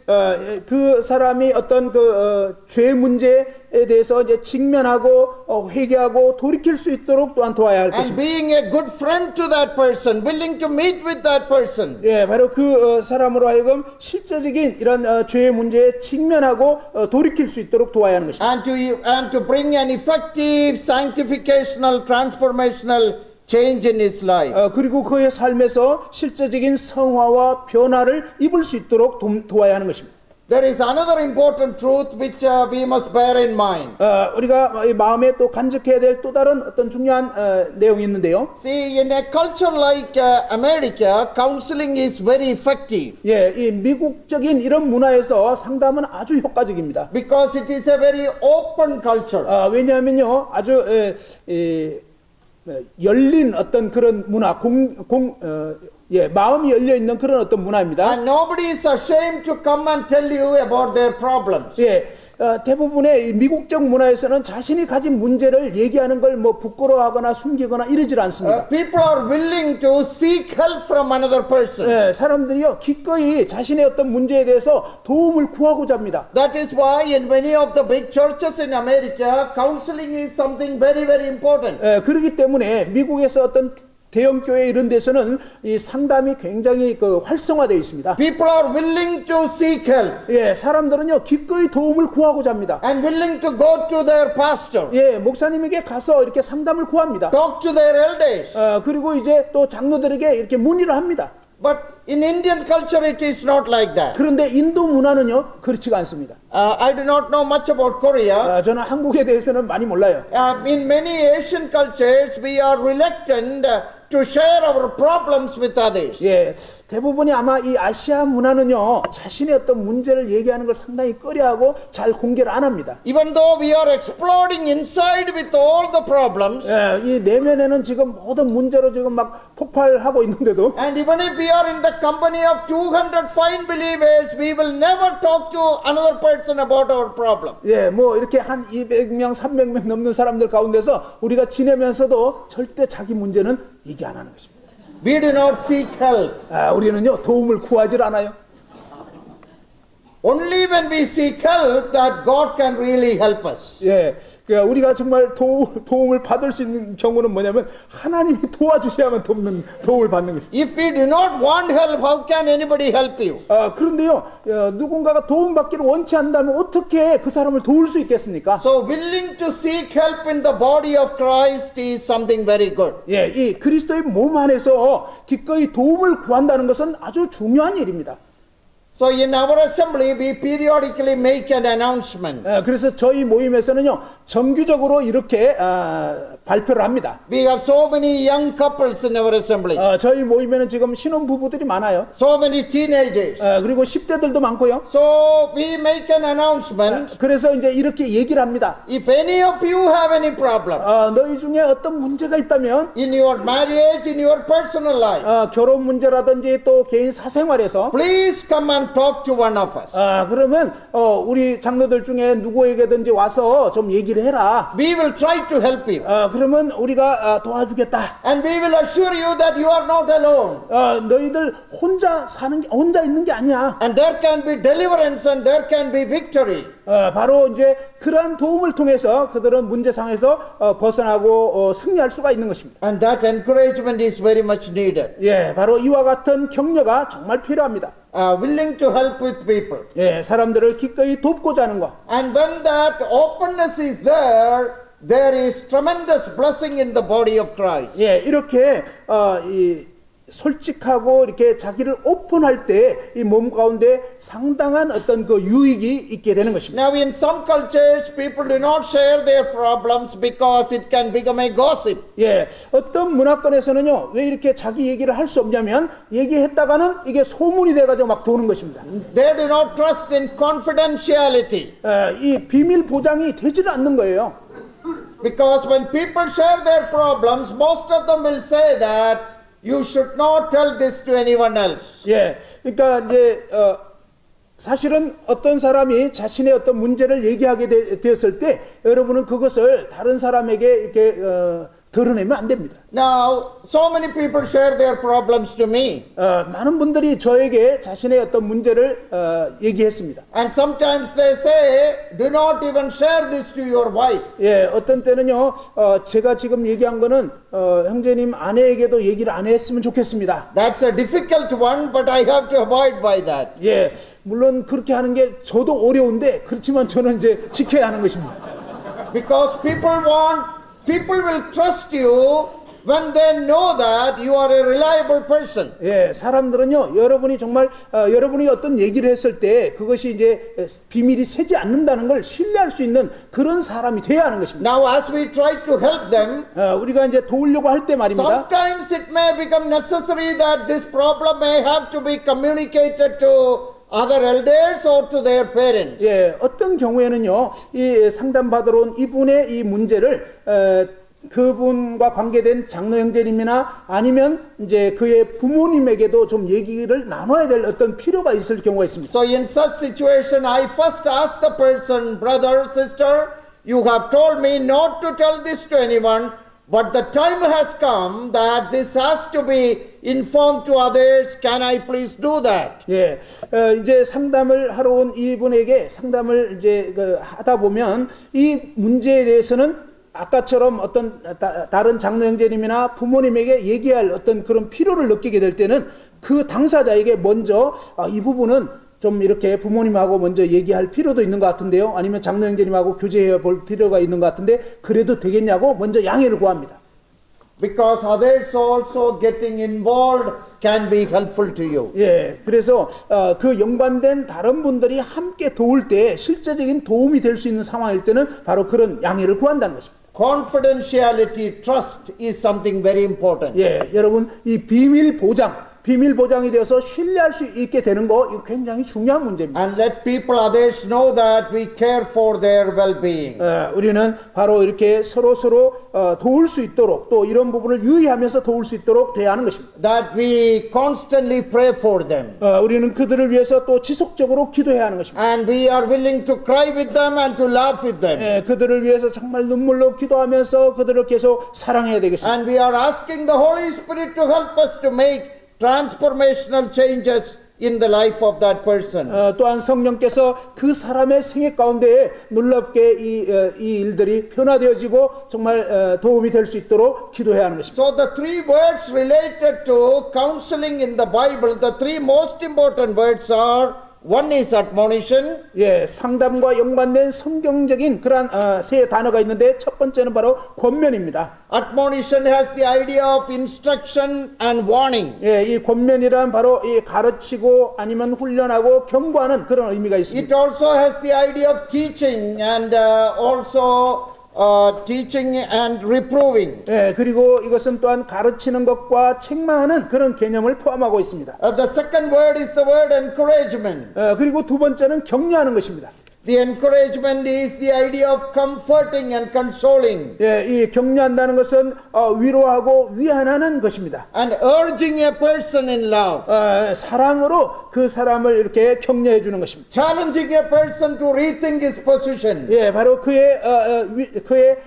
그 사람이 어떤 그 죄 문제에 대해서 이제 직면하고 회개하고 돌이킬 수 있도록 또한 도와야 할 And 것입니다. being a good friend to that person, willing to meet with that person. 예, 바로 그 사람으로 하여금 실제적인 이런 죄의 문제에 직면하고 돌이킬 수 있도록 도와야 하는 것입니다. And to bring an effective sanctificational, transformational change in his life. 그리고 그의 삶에서 실제적인 성화와 변화를 입을 수 있도록 도와야 하는 것입니다. There is another important truth which we must bear in mind. 우리가 이 마음에 또 간직해야 될 또 다른 어떤 중요한 내용이 있는데요. See, in a culture like America, counseling is very effective. 예, 이 미국적인 이런 문화에서 상담은 아주 효과적입니다. Because it is a very open culture. 왜냐하면요, 아주 열린 어떤 그런 문화, 마음이 열려 있는 그런 어떤 문화입니다. And nobody is ashamed to come and tell you about their problems. 예, 대부분의 미국적 문화에서는 자신이 가진 문제를 얘기하는 걸 뭐 부끄러워하거나 숨기거나 이러질 않습니다. People are willing to seek help from another person. 예, 사람들이요 기꺼이 자신의 어떤 문제에 대해서 도움을 구하고자 합니다. That is why in many of the big churches in America, counseling is something very, very important. 예, 그렇기 때문에 미국에서 어떤 대형 교회 이런 데서는 이 상담이 굉장히 활성화되어 있습니다. People are willing to seek help. 예, 사람들은요 기꺼이 도움을 구하고자 합니다. And willing to go to their pastor. 예, 목사님에게 가서 이렇게 상담을 구합니다. Talk to their elders. 그리고 이제 또 장로들에게 이렇게 문의를 합니다. But in Indian culture, it is not like that. 그런데 인도 문화는요 그렇지가 않습니다. I do not know much about Korea. 저는 한국에 대해서는 많이 몰라요. In many Asian cultures, we are reluctant to share our problems with others. 예, 대부분이 아마 이 아시아 문화는요 자신의 어떤 문제를 얘기하는 걸 상당히 꺼려하고 잘 공개를 안 합니다. Even though we are exploding inside with all the problems, 예, 이 내면에는 지금 모든 문제로 지금 막 폭발하고 있는데도 and even if we are in the company of 200 fine believers, we will never talk to another person about our problem. 예, 뭐 이렇게 한 200명, 300명 넘는 사람들 가운데서 우리가 지내면서도 절대 자기 문제는 얘기 안 하는 것입니다. We do not seek help. 우리는요 도움을 구하질 않아요. Only when we seek help that God can really help us. 예, 그러니까 우리가 정말 도움을 받을 수 있는 경우는 뭐냐면 하나님이 도와주셔야만 도움을 받는 것입니다. If we do not want help, how can anybody help you? 그런데요, 누군가가 도움받기를 원치 않는다면 어떻게 그 사람을 도울 수 있겠습니까? So willing to seek help in the body of Christ is something very good. 예, 이 그리스도의 몸 안에서 기꺼이 도움을 구한다는 것은 아주 중요한 일입니다. So in our assembly, we periodically make an announcement. 그래서 저희 모임에서는요, 정규적으로 이렇게 발표를 합니다. We have so many young couples in our assembly. 저희 모임에는 지금 신혼 부부들이 많아요. So many teenagers. 그리고 10대들도 많고요. So we make an announcement. 그래서 이제 이렇게 얘기를 합니다. If any of you have any problem 너희 중에 어떤 문제가 있다면 in your marriage, in your personal life, 결혼 문제라든지 또 개인 사생활에서 please come and talk to one of us. 그러면 우리 장로들 중에 누구에게든지 와서 좀 얘기를 해라. We will try to help you. 그러면 우리가 도와주겠다. And we will assure you that you are not alone. 너희들 혼자 있는 게 아니야. And there can be deliverance and there can be victory. 바로 이제 그러한 도움을 통해서 그들은 문제상에서 벗어나고 승리할 수가 있는 것입니다. And that encouragement is very much needed. 예, 바로 이와 같은 격려가 정말 필요합니다. Willing to help with people. 예, 사람들을 기꺼이 돕고자 하는 것. And when that openness is there, there is tremendous blessing in the body of Christ. 예, 이렇게 솔직하고 이렇게 자기를 오픈할 때 이 몸 가운데 상당한 어떤 그 유익이 있게 되는 것입니다. Now in some cultures people do not share their problems because it can become a gossip. 예, 어떤 문화권에서는요, 왜 이렇게 자기 얘기를 할 수 없냐면 얘기했다가는 이게 소문이 돼가지고 막 도는 것입니다. They do not trust in confidentiality. 이 비밀 보장이 되지는 않는 거예요. Because when people share their problems, most of them will say that you should not tell this to anyone else. 예, 그러니까 이제 사실은 어떤 사람이 자신의 어떤 문제를 얘기하게 되었을 때 여러분은 그것을 다른 사람에게 이렇게 드러내면 안 됩니다. Now, so many people share their problems to me. 많은 분들이 저에게 자신의 어떤 문제를 얘기했습니다. And sometimes they say, do not even share this to your wife. 예, 어떤 때는요, 제가 지금 얘기한 거는 형제님 아내에게도 얘기를 안 했으면 좋겠습니다. That's a difficult one, but I have to abide by that. 예, 물론 그렇게 하는 게 저도 어려운데 그렇지만 저는 이제 지켜야 하는 것입니다. Because people will trust you when they know that you are a reliable person. 예, 사람들은요, 여러분이 정말 여러분이 어떤 얘기를 했을 때 그것이 이제 비밀이 새지 않는다는 걸 신뢰할 수 있는 그런 사람이 돼야 하는 것입니다. Now, as we try to help them, 우리가 이제 도우려고 할 때 말입니다. sometimes it may become necessary that this problem may have to be communicated to other elders or to their parents. 예, 어떤 경우에는요, 이 상담받으러 온 이분의 이 문제를 그분과 관계된 장로 형제님이나 아니면 이제 그의 부모님에게도 좀 얘기를 나눠야 될 어떤 필요가 있을 경우가 있습니다. So in such situation, I first ask the person, brother, sister, you have told me not to tell this to anyone, but the time has come that this has to be informed to others. Can I please do that? 예, 이제 상담을 하러 온 이분에게 상담을 이제 하다 보면 이 문제에 대해서는 아까처럼 어떤 다른 장로 형제님이나 부모님에게 얘기할 어떤 그런 필요를 느끼게 될 때는 그 당사자에게 먼저 이 부분은 좀 이렇게 부모님하고 먼저 얘기할 필요도 있는 것 같은데요. 아니면 장로 형제님하고 교제해 볼 필요가 있는 것 같은데 그래도 되겠냐고 먼저 양해를 구합니다. Because others also getting involved can be helpful to you. 예, 그래서 그 연관된 다른 분들이 함께 도울 때 실제적인 도움이 될 수 있는 상황일 때는 바로 그런 양해를 구한다는 것입니다. Confidentiality, trust is something very important. 예, 여러분 이 비밀 보장이 되어서 신뢰할 수 있게 되는 거 이거 굉장히 중요한 문제입니다. And let people others know that we care for their well-being. 우리는 바로 이렇게 서로 도울 수 있도록 또 이런 부분을 유의하면서 도울 수 있도록 돼야 하는 것입니다. That we constantly pray for them. 우리는 그들을 위해서 또 지속적으로 기도해야 하는 것입니다. And we are willing to cry with them and to laugh with them. 예, 그들을 위해서 정말 눈물로 기도하면서 그들을 계속 사랑해야 되겠습니다. And we are asking the Holy Spirit to help us to make transformational changes in the life of that person. 또한 성령께서 그 사람의 생애 가운데에 놀랍게 이 일들이 변화되어지고 정말 도움이 될 수 있도록 기도해야 하는 것입니다. So the three words related to counseling in the Bible, the three most important words are, one is admonition. 예, 상담과 연관된 성경적인 그러한 세 단어가 있는데 첫 번째는 바로 권면입니다. Admonition has the idea of instruction and warning. 예, 이 권면이란 바로 이 가르치고 아니면 훈련하고 경고하는 그런 의미가 있습니다. It also has the idea of teaching and also teaching and reproving. 예, 그리고 이것은 또한 가르치는 것과 책망하는 그런 개념을 포함하고 있습니다. The second word is the word encouragement. 그리고 두 번째는 격려하는 것입니다. The encouragement is the idea of comforting and consoling. 예, 이 격려한다는 것은 위로하고 위안하는 것입니다. And urging a person in love. 사랑으로 그 사람을 이렇게 격려해 주는 것입니다. Challenging a person to rethink his position. 예, 바로 그의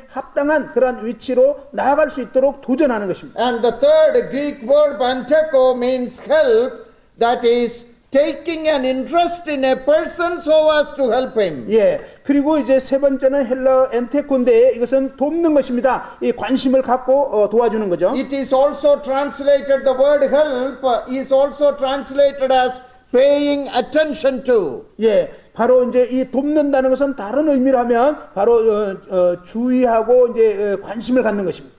합당한 그런 위치로 나아갈 수 있도록 도전하는 것입니다. And the third Greek word panteko means help, that is taking an interest in a person so as to help him. 예, 그리고 이제 세 번째는 헬라 엔테콘데 이것은 돕는 것입니다. 이 관심을 갖고 도와주는 거죠. It is also translated, the word help is also translated as paying attention to. 예, 바로 이제 이 돕는다는 것은 다른 의미로 하면 바로 주의하고 이제 관심을 갖는 것입니다.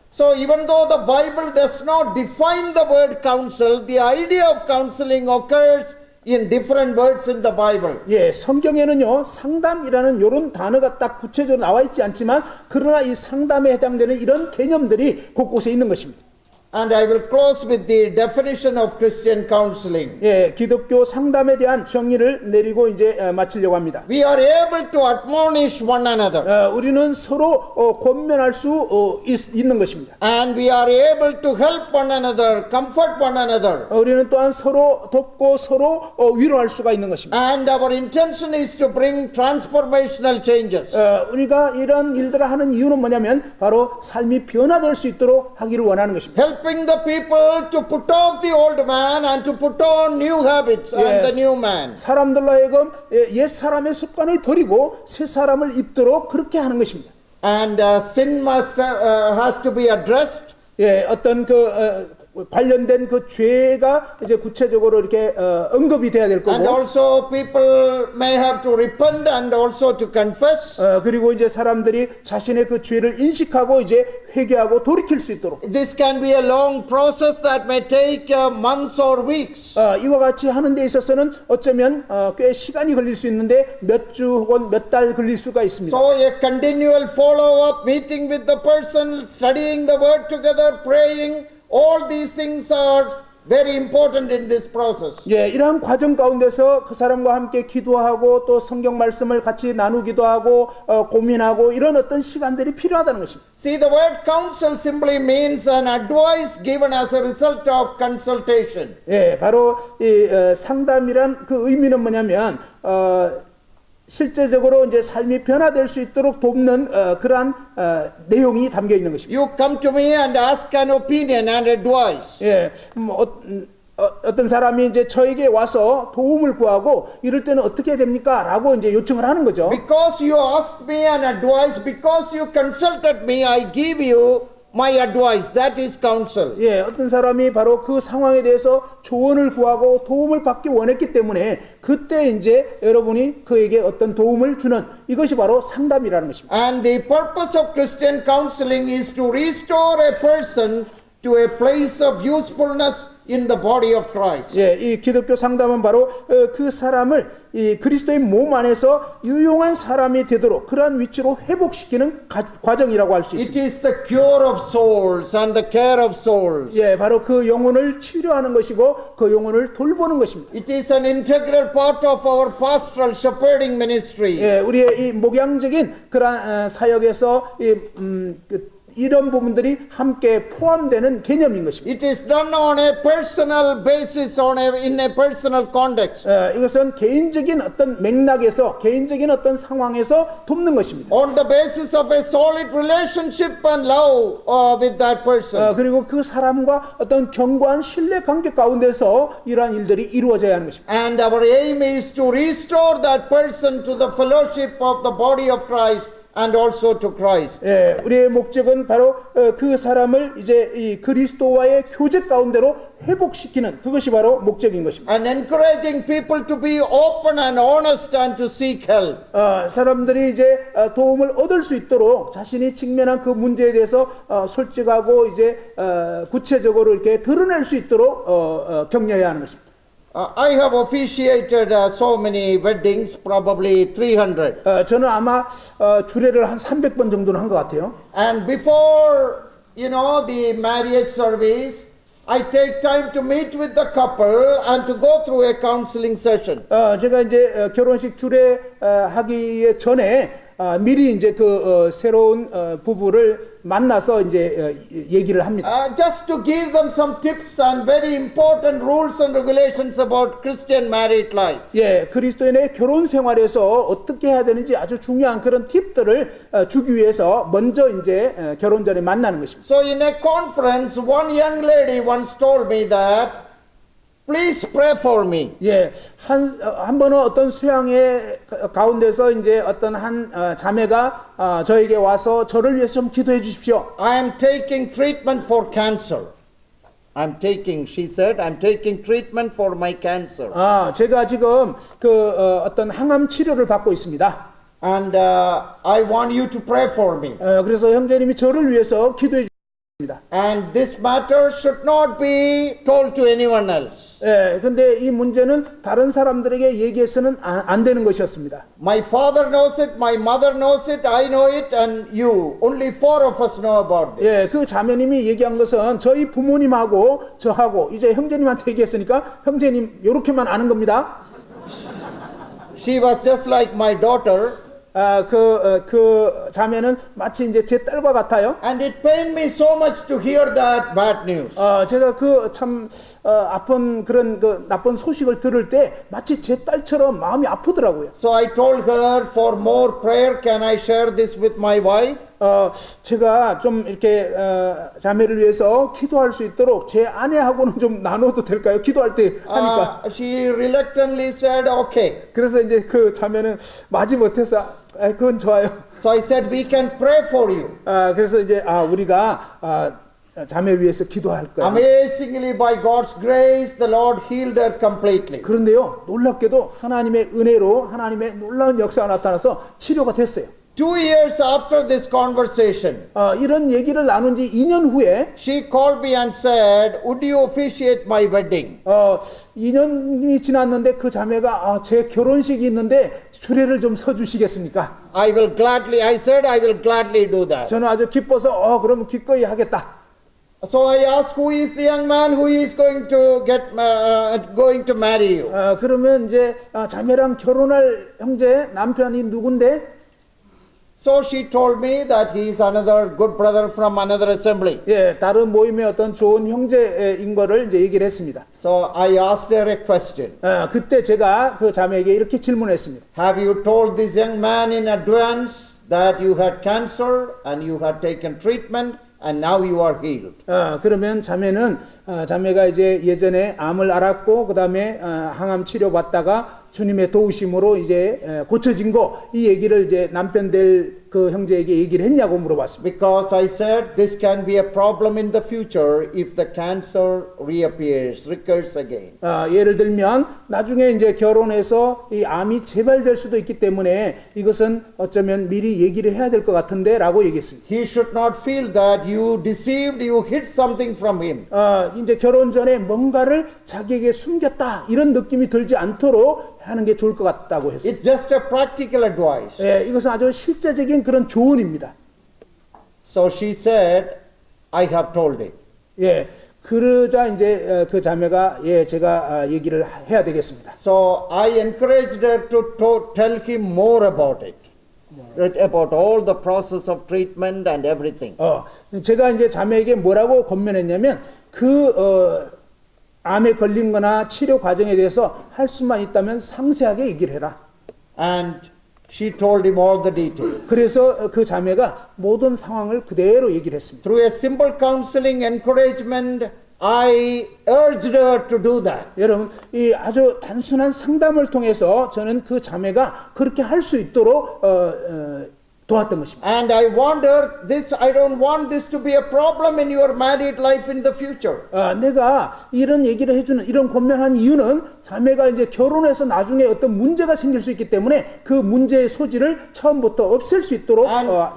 So even though the Bible does not define the word counsel, the idea of counseling occurs in different words in the Bible. 예, 성경에는요 상담이라는 이런 단어가 딱 구체적으로 나와 있지 않지만 그러나 이 상담에 해당되는 이런 개념들이 곳곳에 있는 것입니다. And I will close with the definition of Christian counseling. 예, 기독교 상담에 대한 정의를 내리고 이제 마치려고 합니다. We are able to admonish one another. 우리는 서로 권면할 수 있는 것입니다. And we are able to help one another, comfort one another. 우리는 또한 서로 돕고 서로 위로할 수가 있는 것입니다. And our intention is to bring transformational changes. 우리가 이런 일들을 하는 이유는 뭐냐면 바로 삶이 변화될 수 있도록 하기를 원하는 것입니다. Helping the people to put off the old man and to put on new habits and the new man. 사람들로 하여금 옛 사람의 습관을 버리고 새 사람을 입도록 그렇게 하는 것입니다. And sin has to be addressed. 예, 어떤 관련된 그 죄가 이제 구체적으로 이렇게 언급이 돼야 될 And 거고. also people may have to repent and also to confess. 그리고 이제 사람들이 자신의 그 죄를 인식하고 이제 회개하고 돌이킬 수 있도록. This can be a long process that may take months or weeks. 이와 같이 하는 데 있어서는 어쩌면 꽤 시간이 걸릴 수 있는데 몇 주 혹은 몇 달 걸릴 수가 있습니다. So a continual follow-up meeting with the person, studying the word together, praying, all these things are very important in this process. 예, 이러한 과정 가운데서 그 사람과 함께 기도하고 또 성경 말씀을 같이 나누기도 하고 고민하고 이런 어떤 시간들이 필요하다는 것입니다. See, the word counsel simply means an advice given as a result of consultation. 예, 바로 이 상담이란 그 의미는 뭐냐면 실제적으로 이제 삶이 변화될 수 있도록 돕는 그러한 내용이 담겨 있는 것입니다. You come to me and ask an opinion and advice. 예, 어떤 사람이 이제 저에게 와서 도움을 구하고 이럴 때는 어떻게 해야 됩니까? 라고 이제 요청을 하는 거죠. Because you asked me an advice, because you consulted me, I give you my advice. That is counsel. 예, 어떤 사람이 바로 그 상황에 대해서 조언을 구하고 도움을 받기 원했기 때문에 그때 이제 여러분이 그에게 어떤 도움을 주는 이것이 바로 상담이라는 것입니다. And the purpose of Christian counseling is to restore a person to a place of usefulness in the body of Christ. 예, 이 기독교 상담은 바로 그 사람을 이 그리스도의 몸 안에서 유용한 사람이 되도록 그러한 위치로 회복시키는 과정이라고 할 수 It 있습니다. is the cure of souls and the care of souls. 예, 바로 그 영혼을 치료하는 것이고 그 영혼을 돌보는 것입니다. It is an integral part of our pastoral shepherding ministry. 예, 우리의 이 목양적인 그러한 사역에서 이런 부분들이 함께 포함되는 개념인 것입니다. It is done on a personal basis, in a personal context. 이것은 개인적인 어떤 맥락에서 개인적인 어떤 상황에서 돕는 것입니다. On the basis of a solid relationship and love with that person. 그리고 그 사람과 어떤 견고한 신뢰 관계 가운데서 이러한 일들이 이루어져야 하는 것입니다. And our aim is to restore that person to the fellowship of the body of Christ and also to Christ. 우리의 목적은 바로 그 사람을 이제 이 그리스도와의 교제 가운데로 회복시키는 그것이 바로 목적인 것입니다. And encouraging people to be open and honest and to seek help. 사람들이 이제 도움을 얻을 수 있도록 자신이 직면한 그 문제에 대해서 솔직하고 이제 구체적으로 이렇게 드러낼 수 있도록 격려해야 하는 것입니다. I have officiated so many weddings, probably 300. 저는 아마 주례를 한 300번 정도는 한 것 같아요. And before, the marriage service, I take time to meet with the couple and to go through a counseling session. 제가 이제 결혼식 주례 하기 전에 미리 이제 그 새로운 부부를 만나서 이제 얘기를 합니다. Just to give them some tips and very important rules and regulations about Christian married life. 그리스도인의 결혼 생활에서 어떻게 해야 되는지 아주 중요한 그런 팁들을 주기 위해서 먼저 이제 결혼 전에 만나는 것입니다. So in a conference, one young lady once told me that, please pray for me. 한 번은 어떤 수양회 가운데서 이제 어떤 한 자매가 저에게 와서 저를 위해서 좀 기도해 주십시오. I am taking treatment for cancer. She said, I'm taking treatment for my cancer. 제가 지금 그 어떤 항암 치료를 받고 있습니다. And I want you to pray for me. 그래서 형제님이 저를 위해서 기도해 주십니다. And this matter should not be told to anyone else. 근데 이 문제는 다른 사람들에게 얘기해서는 안 되는 것이었습니다. My father knows it, my mother knows it, I know it, and you. Only 4 of us know about this. 그 자매님이 얘기한 것은 저희 부모님하고 저하고 이제 형제님한테 얘기했으니까 형제님 요렇게만 아는 겁니다. She was just like my daughter. 그 자매는 마치 이제 제 딸과 같아요. And it pained me so much to hear that bad news. 제가 그 참 아픈 그런 그 나쁜 소식을 들을 때 마치 제 딸처럼 마음이 아프더라고요. So I told her, for more prayer, can I share this with my wife? 제가 좀 이렇게 자매를 위해서 기도할 수 있도록 제 아내하고는 좀 나눠도 될까요? 기도할 때 하니까. She reluctantly said, okay. 그래서 이제 그 자매는 마지 못해서 그건 좋아요. So I said, we can pray for you. 그래서 이제 우리가 자매 위해서 기도할 거예요. Amazingly, by God's grace, the Lord healed her completely. 그런데요, 놀랍게도 하나님의 은혜로 하나님의 놀라운 역사가 나타나서 치료가 됐어요. 2 years after this conversation, 이런 얘기를 나눈 지 2년 후에 she called me and said, would you officiate my wedding? 2년이 지났는데 그 자매가 제 결혼식이 있는데 주례를 좀 서주시겠습니까? I said, I will gladly do that. 저는 아주 기뻐서 그럼 기꺼이 하겠다. So I asked, who is the young man who is going to marry you? 그러면 이제 자매랑 결혼할 형제 남편이 누군데? So she told me that he is another good brother from another assembly. 다른 모임의 어떤 좋은 형제인 거를 이제 얘기를 했습니다. So I asked her a question. 그때 제가 그 자매에게 이렇게 질문했습니다. Have you told this young man in advance that you had cancer and you had taken treatment and now you are healed? 그러면 자매가 이제 예전에 암을 앓았고 그다음에 항암 치료 받다가 주님의 도우심으로 이제 고쳐진 거 이 얘기를 이제 남편 될 그 형제에게 얘기를 했냐고 물어봤습니다. Because I said this can be a problem in the future if the cancer recurs again. 예를 들면 나중에 이제 결혼해서 이 암이 재발될 수도 있기 때문에 이것은 어쩌면 미리 얘기를 해야 될 것 같은데라고 얘기했습니다. He should not feel that you deceived, you hid something from him. 이제 결혼 전에 뭔가를 자기에게 숨겼다 이런 느낌이 들지 않도록 하는 게 좋을 것 같다고 했어요. It's just a practical advice. 이것은 아주 실제적인 그런 조언입니다. So she said, I have told it. 그러자 이제 그 자매가 제가 얘기를 해야 되겠습니다. So I encouraged her to tell him more about it. about all the process of treatment and everything. 제가 이제 자매에게 뭐라고 권면했냐면 암에 걸린 거나 치료 과정에 대해서 할 수만 있다면 상세하게 얘기를 해라. And she told him all the details. 그래서 그 자매가 모든 상황을 그대로 얘기를 했습니다. Through a simple counseling, encouragement, I urged her to do that. 여러분, 이 아주 단순한 상담을 통해서 저는 그 자매가 그렇게 할 수 있도록 도왔던 것입니다. And I wonder this, I don't want this to be a problem in your married life in the future. 내가 이런 얘기를 해주는, 이런 권면한 이유는 자매가 이제 결혼해서 나중에 어떤 문제가 생길 수 있기 때문에 그 문제의 소지를 처음부터 없앨 수 있도록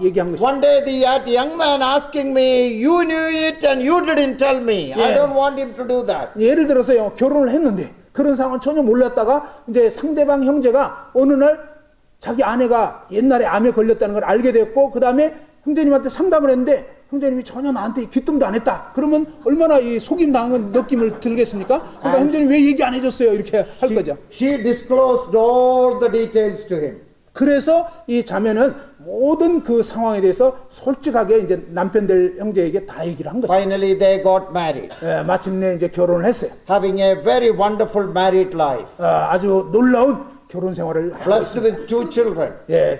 얘기한 것입니다. One day that young man asking me, you knew it and you didn't tell me. I don't want him to do that. 예를 들어서요, 결혼을 했는데 그런 상황 전혀 몰랐다가 이제 상대방 형제가 어느 날 자기 아내가 옛날에 암에 걸렸다는 걸 알게 됐고 그 다음에 형제님한테 상담을 했는데 형제님이 전혀 나한테 귀뜸도 안 했다. 그러면 얼마나 이 속임 당한 느낌을 들겠습니까? 그러니까 형제님 왜 얘기 안 해줬어요? 이렇게 할 거죠. She disclosed all the details to him. 그래서 이 자매는 모든 그 상황에 대해서 솔직하게 이제 남편들 형제에게 다 얘기를 한 거죠. Finally they got married. 마침내 이제 결혼을 했어요. Having a very wonderful married life. 아주 놀라운 결혼 생활을 하고 Blessed 있습니다. with 2 children.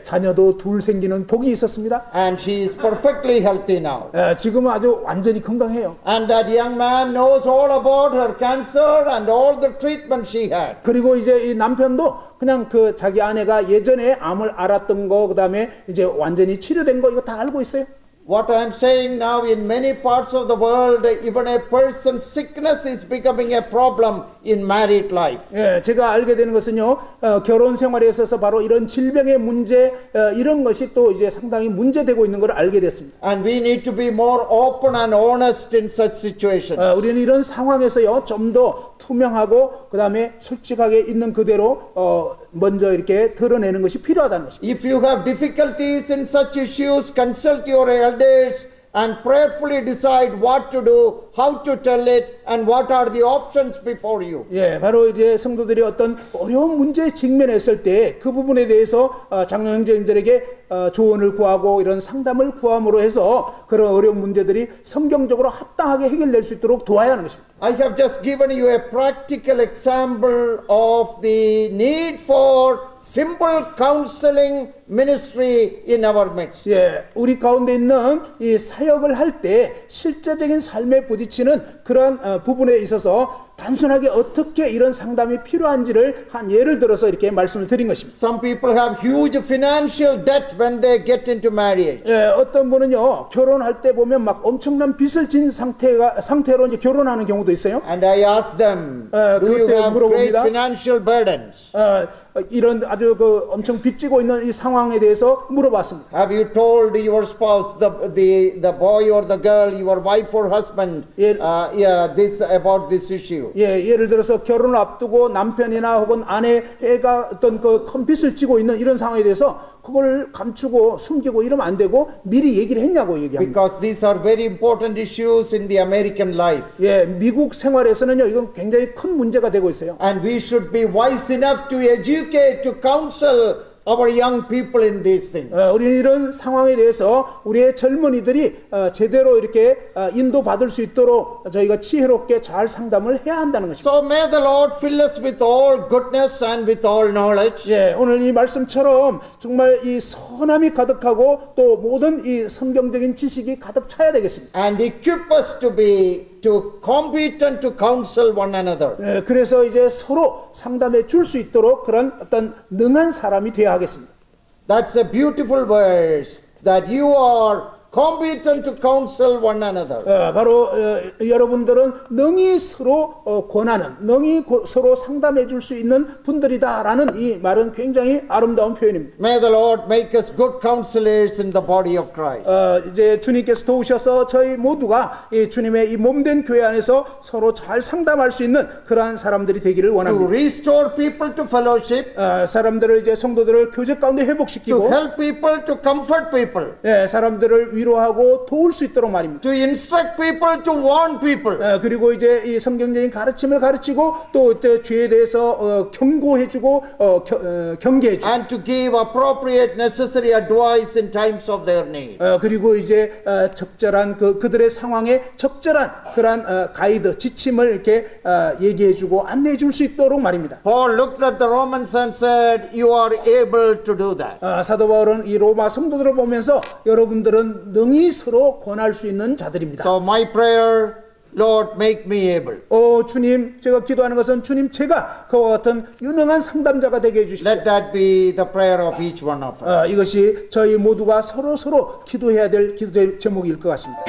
자녀도 둘 생기는 복이 있었습니다. And she is perfectly healthy now. 지금은 아주 완전히 건강해요. And that young man knows all about her cancer and all the treatment she had. 그리고 이제 이 남편도 그냥 그 자기 아내가 예전에 암을 앓았던 거, 그다음에 이제 완전히 치료된 거 이거 다 알고 있어요. What I am saying now, in many parts of the world, even a person's sickness is becoming a problem in married life. 제가 알게 되는 것은요, 결혼 생활에 있어서 바로 이런 질병의 문제, 이런 것이 또 이제 상당히 문제되고 있는 걸 알게 됐습니다. And we need to be more open and honest in such situations. 우리는 이런 상황에서요, 좀 더 투명하고 그다음에 솔직하게 있는 그대로 먼저 이렇게 드러내는 것이 필요하다는 것입니다. If you have difficulties in such issues, consult your elders and prayerfully decide what to do, how to tell it, and what are the options before you. 바로 이제 성도들이 어떤 어려운 문제에 직면했을 때 그 부분에 대해서 장로 형제님들에게 조언을 구하고 이런 상담을 구함으로 해서 그런 어려운 문제들이 성경적으로 합당하게 해결될 수 있도록 도와야 하는 것입니다. I have just given you a practical example of the need for simple counseling ministry in our midst. 우리 가운데 있는 이 사역을 할 때 실제적인 삶에 부딪히는 그런 부분에 있어서 단순하게 어떻게 이런 상담이 필요한지를 한 예를 들어서 이렇게 말씀을 드린 것입니다. Some people have huge financial debt when they get into marriage. 어떤 분은요, 결혼할 때 보면 막 엄청난 빚을 진 상태로 이제 결혼하는 경우도 있어요. And I ask them, do you have great financial burdens? 이런 아주 그 엄청 빚지고 있는 이 상황에 대해서 물어봤습니다. Have you told your spouse, the boy or the girl, your wife or husband, this about this issue? 예를 들어서 결혼을 앞두고 남편이나 혹은 아내가 어떤 그 큰 빚을 지고 있는 이런 상황에 대해서 그걸 감추고 숨기고 이러면 안 되고 미리 얘기를 했냐고 얘기합니다. Because these are very important issues in the American life. 미국 생활에서는요, 이건 굉장히 큰 문제가 되고 있어요. And we should be wise enough to educate, to counsel our young people in these things. 우리는 이런 상황에 대해서 우리의 젊은이들이 제대로 이렇게 인도받을 수 있도록 저희가 지혜롭게 잘 상담을 해야 한다는 것입니다. So may the Lord fill us with all goodness and with all knowledge. 오늘 이 말씀처럼 정말 이 선함이 가득하고 또 모든 이 성경적인 지식이 가득 차야 되겠습니다. And equip us to be competent to counsel one another. 그래서 이제 서로 상담해 줄 수 있도록 그런 어떤 능한 사람이 되어야 하겠습니다. That's a beautiful verse, that you are competent to counsel one another. 바로 여러분들은 능히 서로 권하는, 능히 서로 상담해 줄 수 있는 분들이다라는 이 말은 굉장히 아름다운 표현입니다. May the Lord make us good counselors in the body of Christ. 이제 주님께서 도우셔서 저희 모두가 이 주님의 이 몸된 교회 안에서 서로 잘 상담할 수 있는 그러한 사람들이 되기를 To 원합니다. restore people to fellowship. 사람들을 이제 성도들을 교제 가운데 회복시키고, To help people, to comfort people. 사람들을 위로하고 도울 수 있도록 말입니다. to instruct people, to warn people. 그리고 이제 이 성경적인 가르침을 가르치고 또 죄에 대해서 경고해주고 경계해주고 And to give appropriate necessary advice in times of their need. 그리고 이제 적절한 그들의 상황에 적절한 그러한 가이드 지침을 이렇게 얘기해주고 안내해줄 수 있도록 말입니다. Paul looked at the Romans and said, you are able to do that. 사도 바울은 이 로마 성도들을 보면서 여러분들은 능히 서로 권할 수 있는 자들입니다. So my prayer, Lord, make me able. 주님, 제가 기도하는 것은 주님, 제가 그와 같은 유능한 상담자가 되게 해주십시오. Let that be the prayer of each one of us. 이것이 저희 모두가 서로 기도해야 될 기도 제목일 것 같습니다.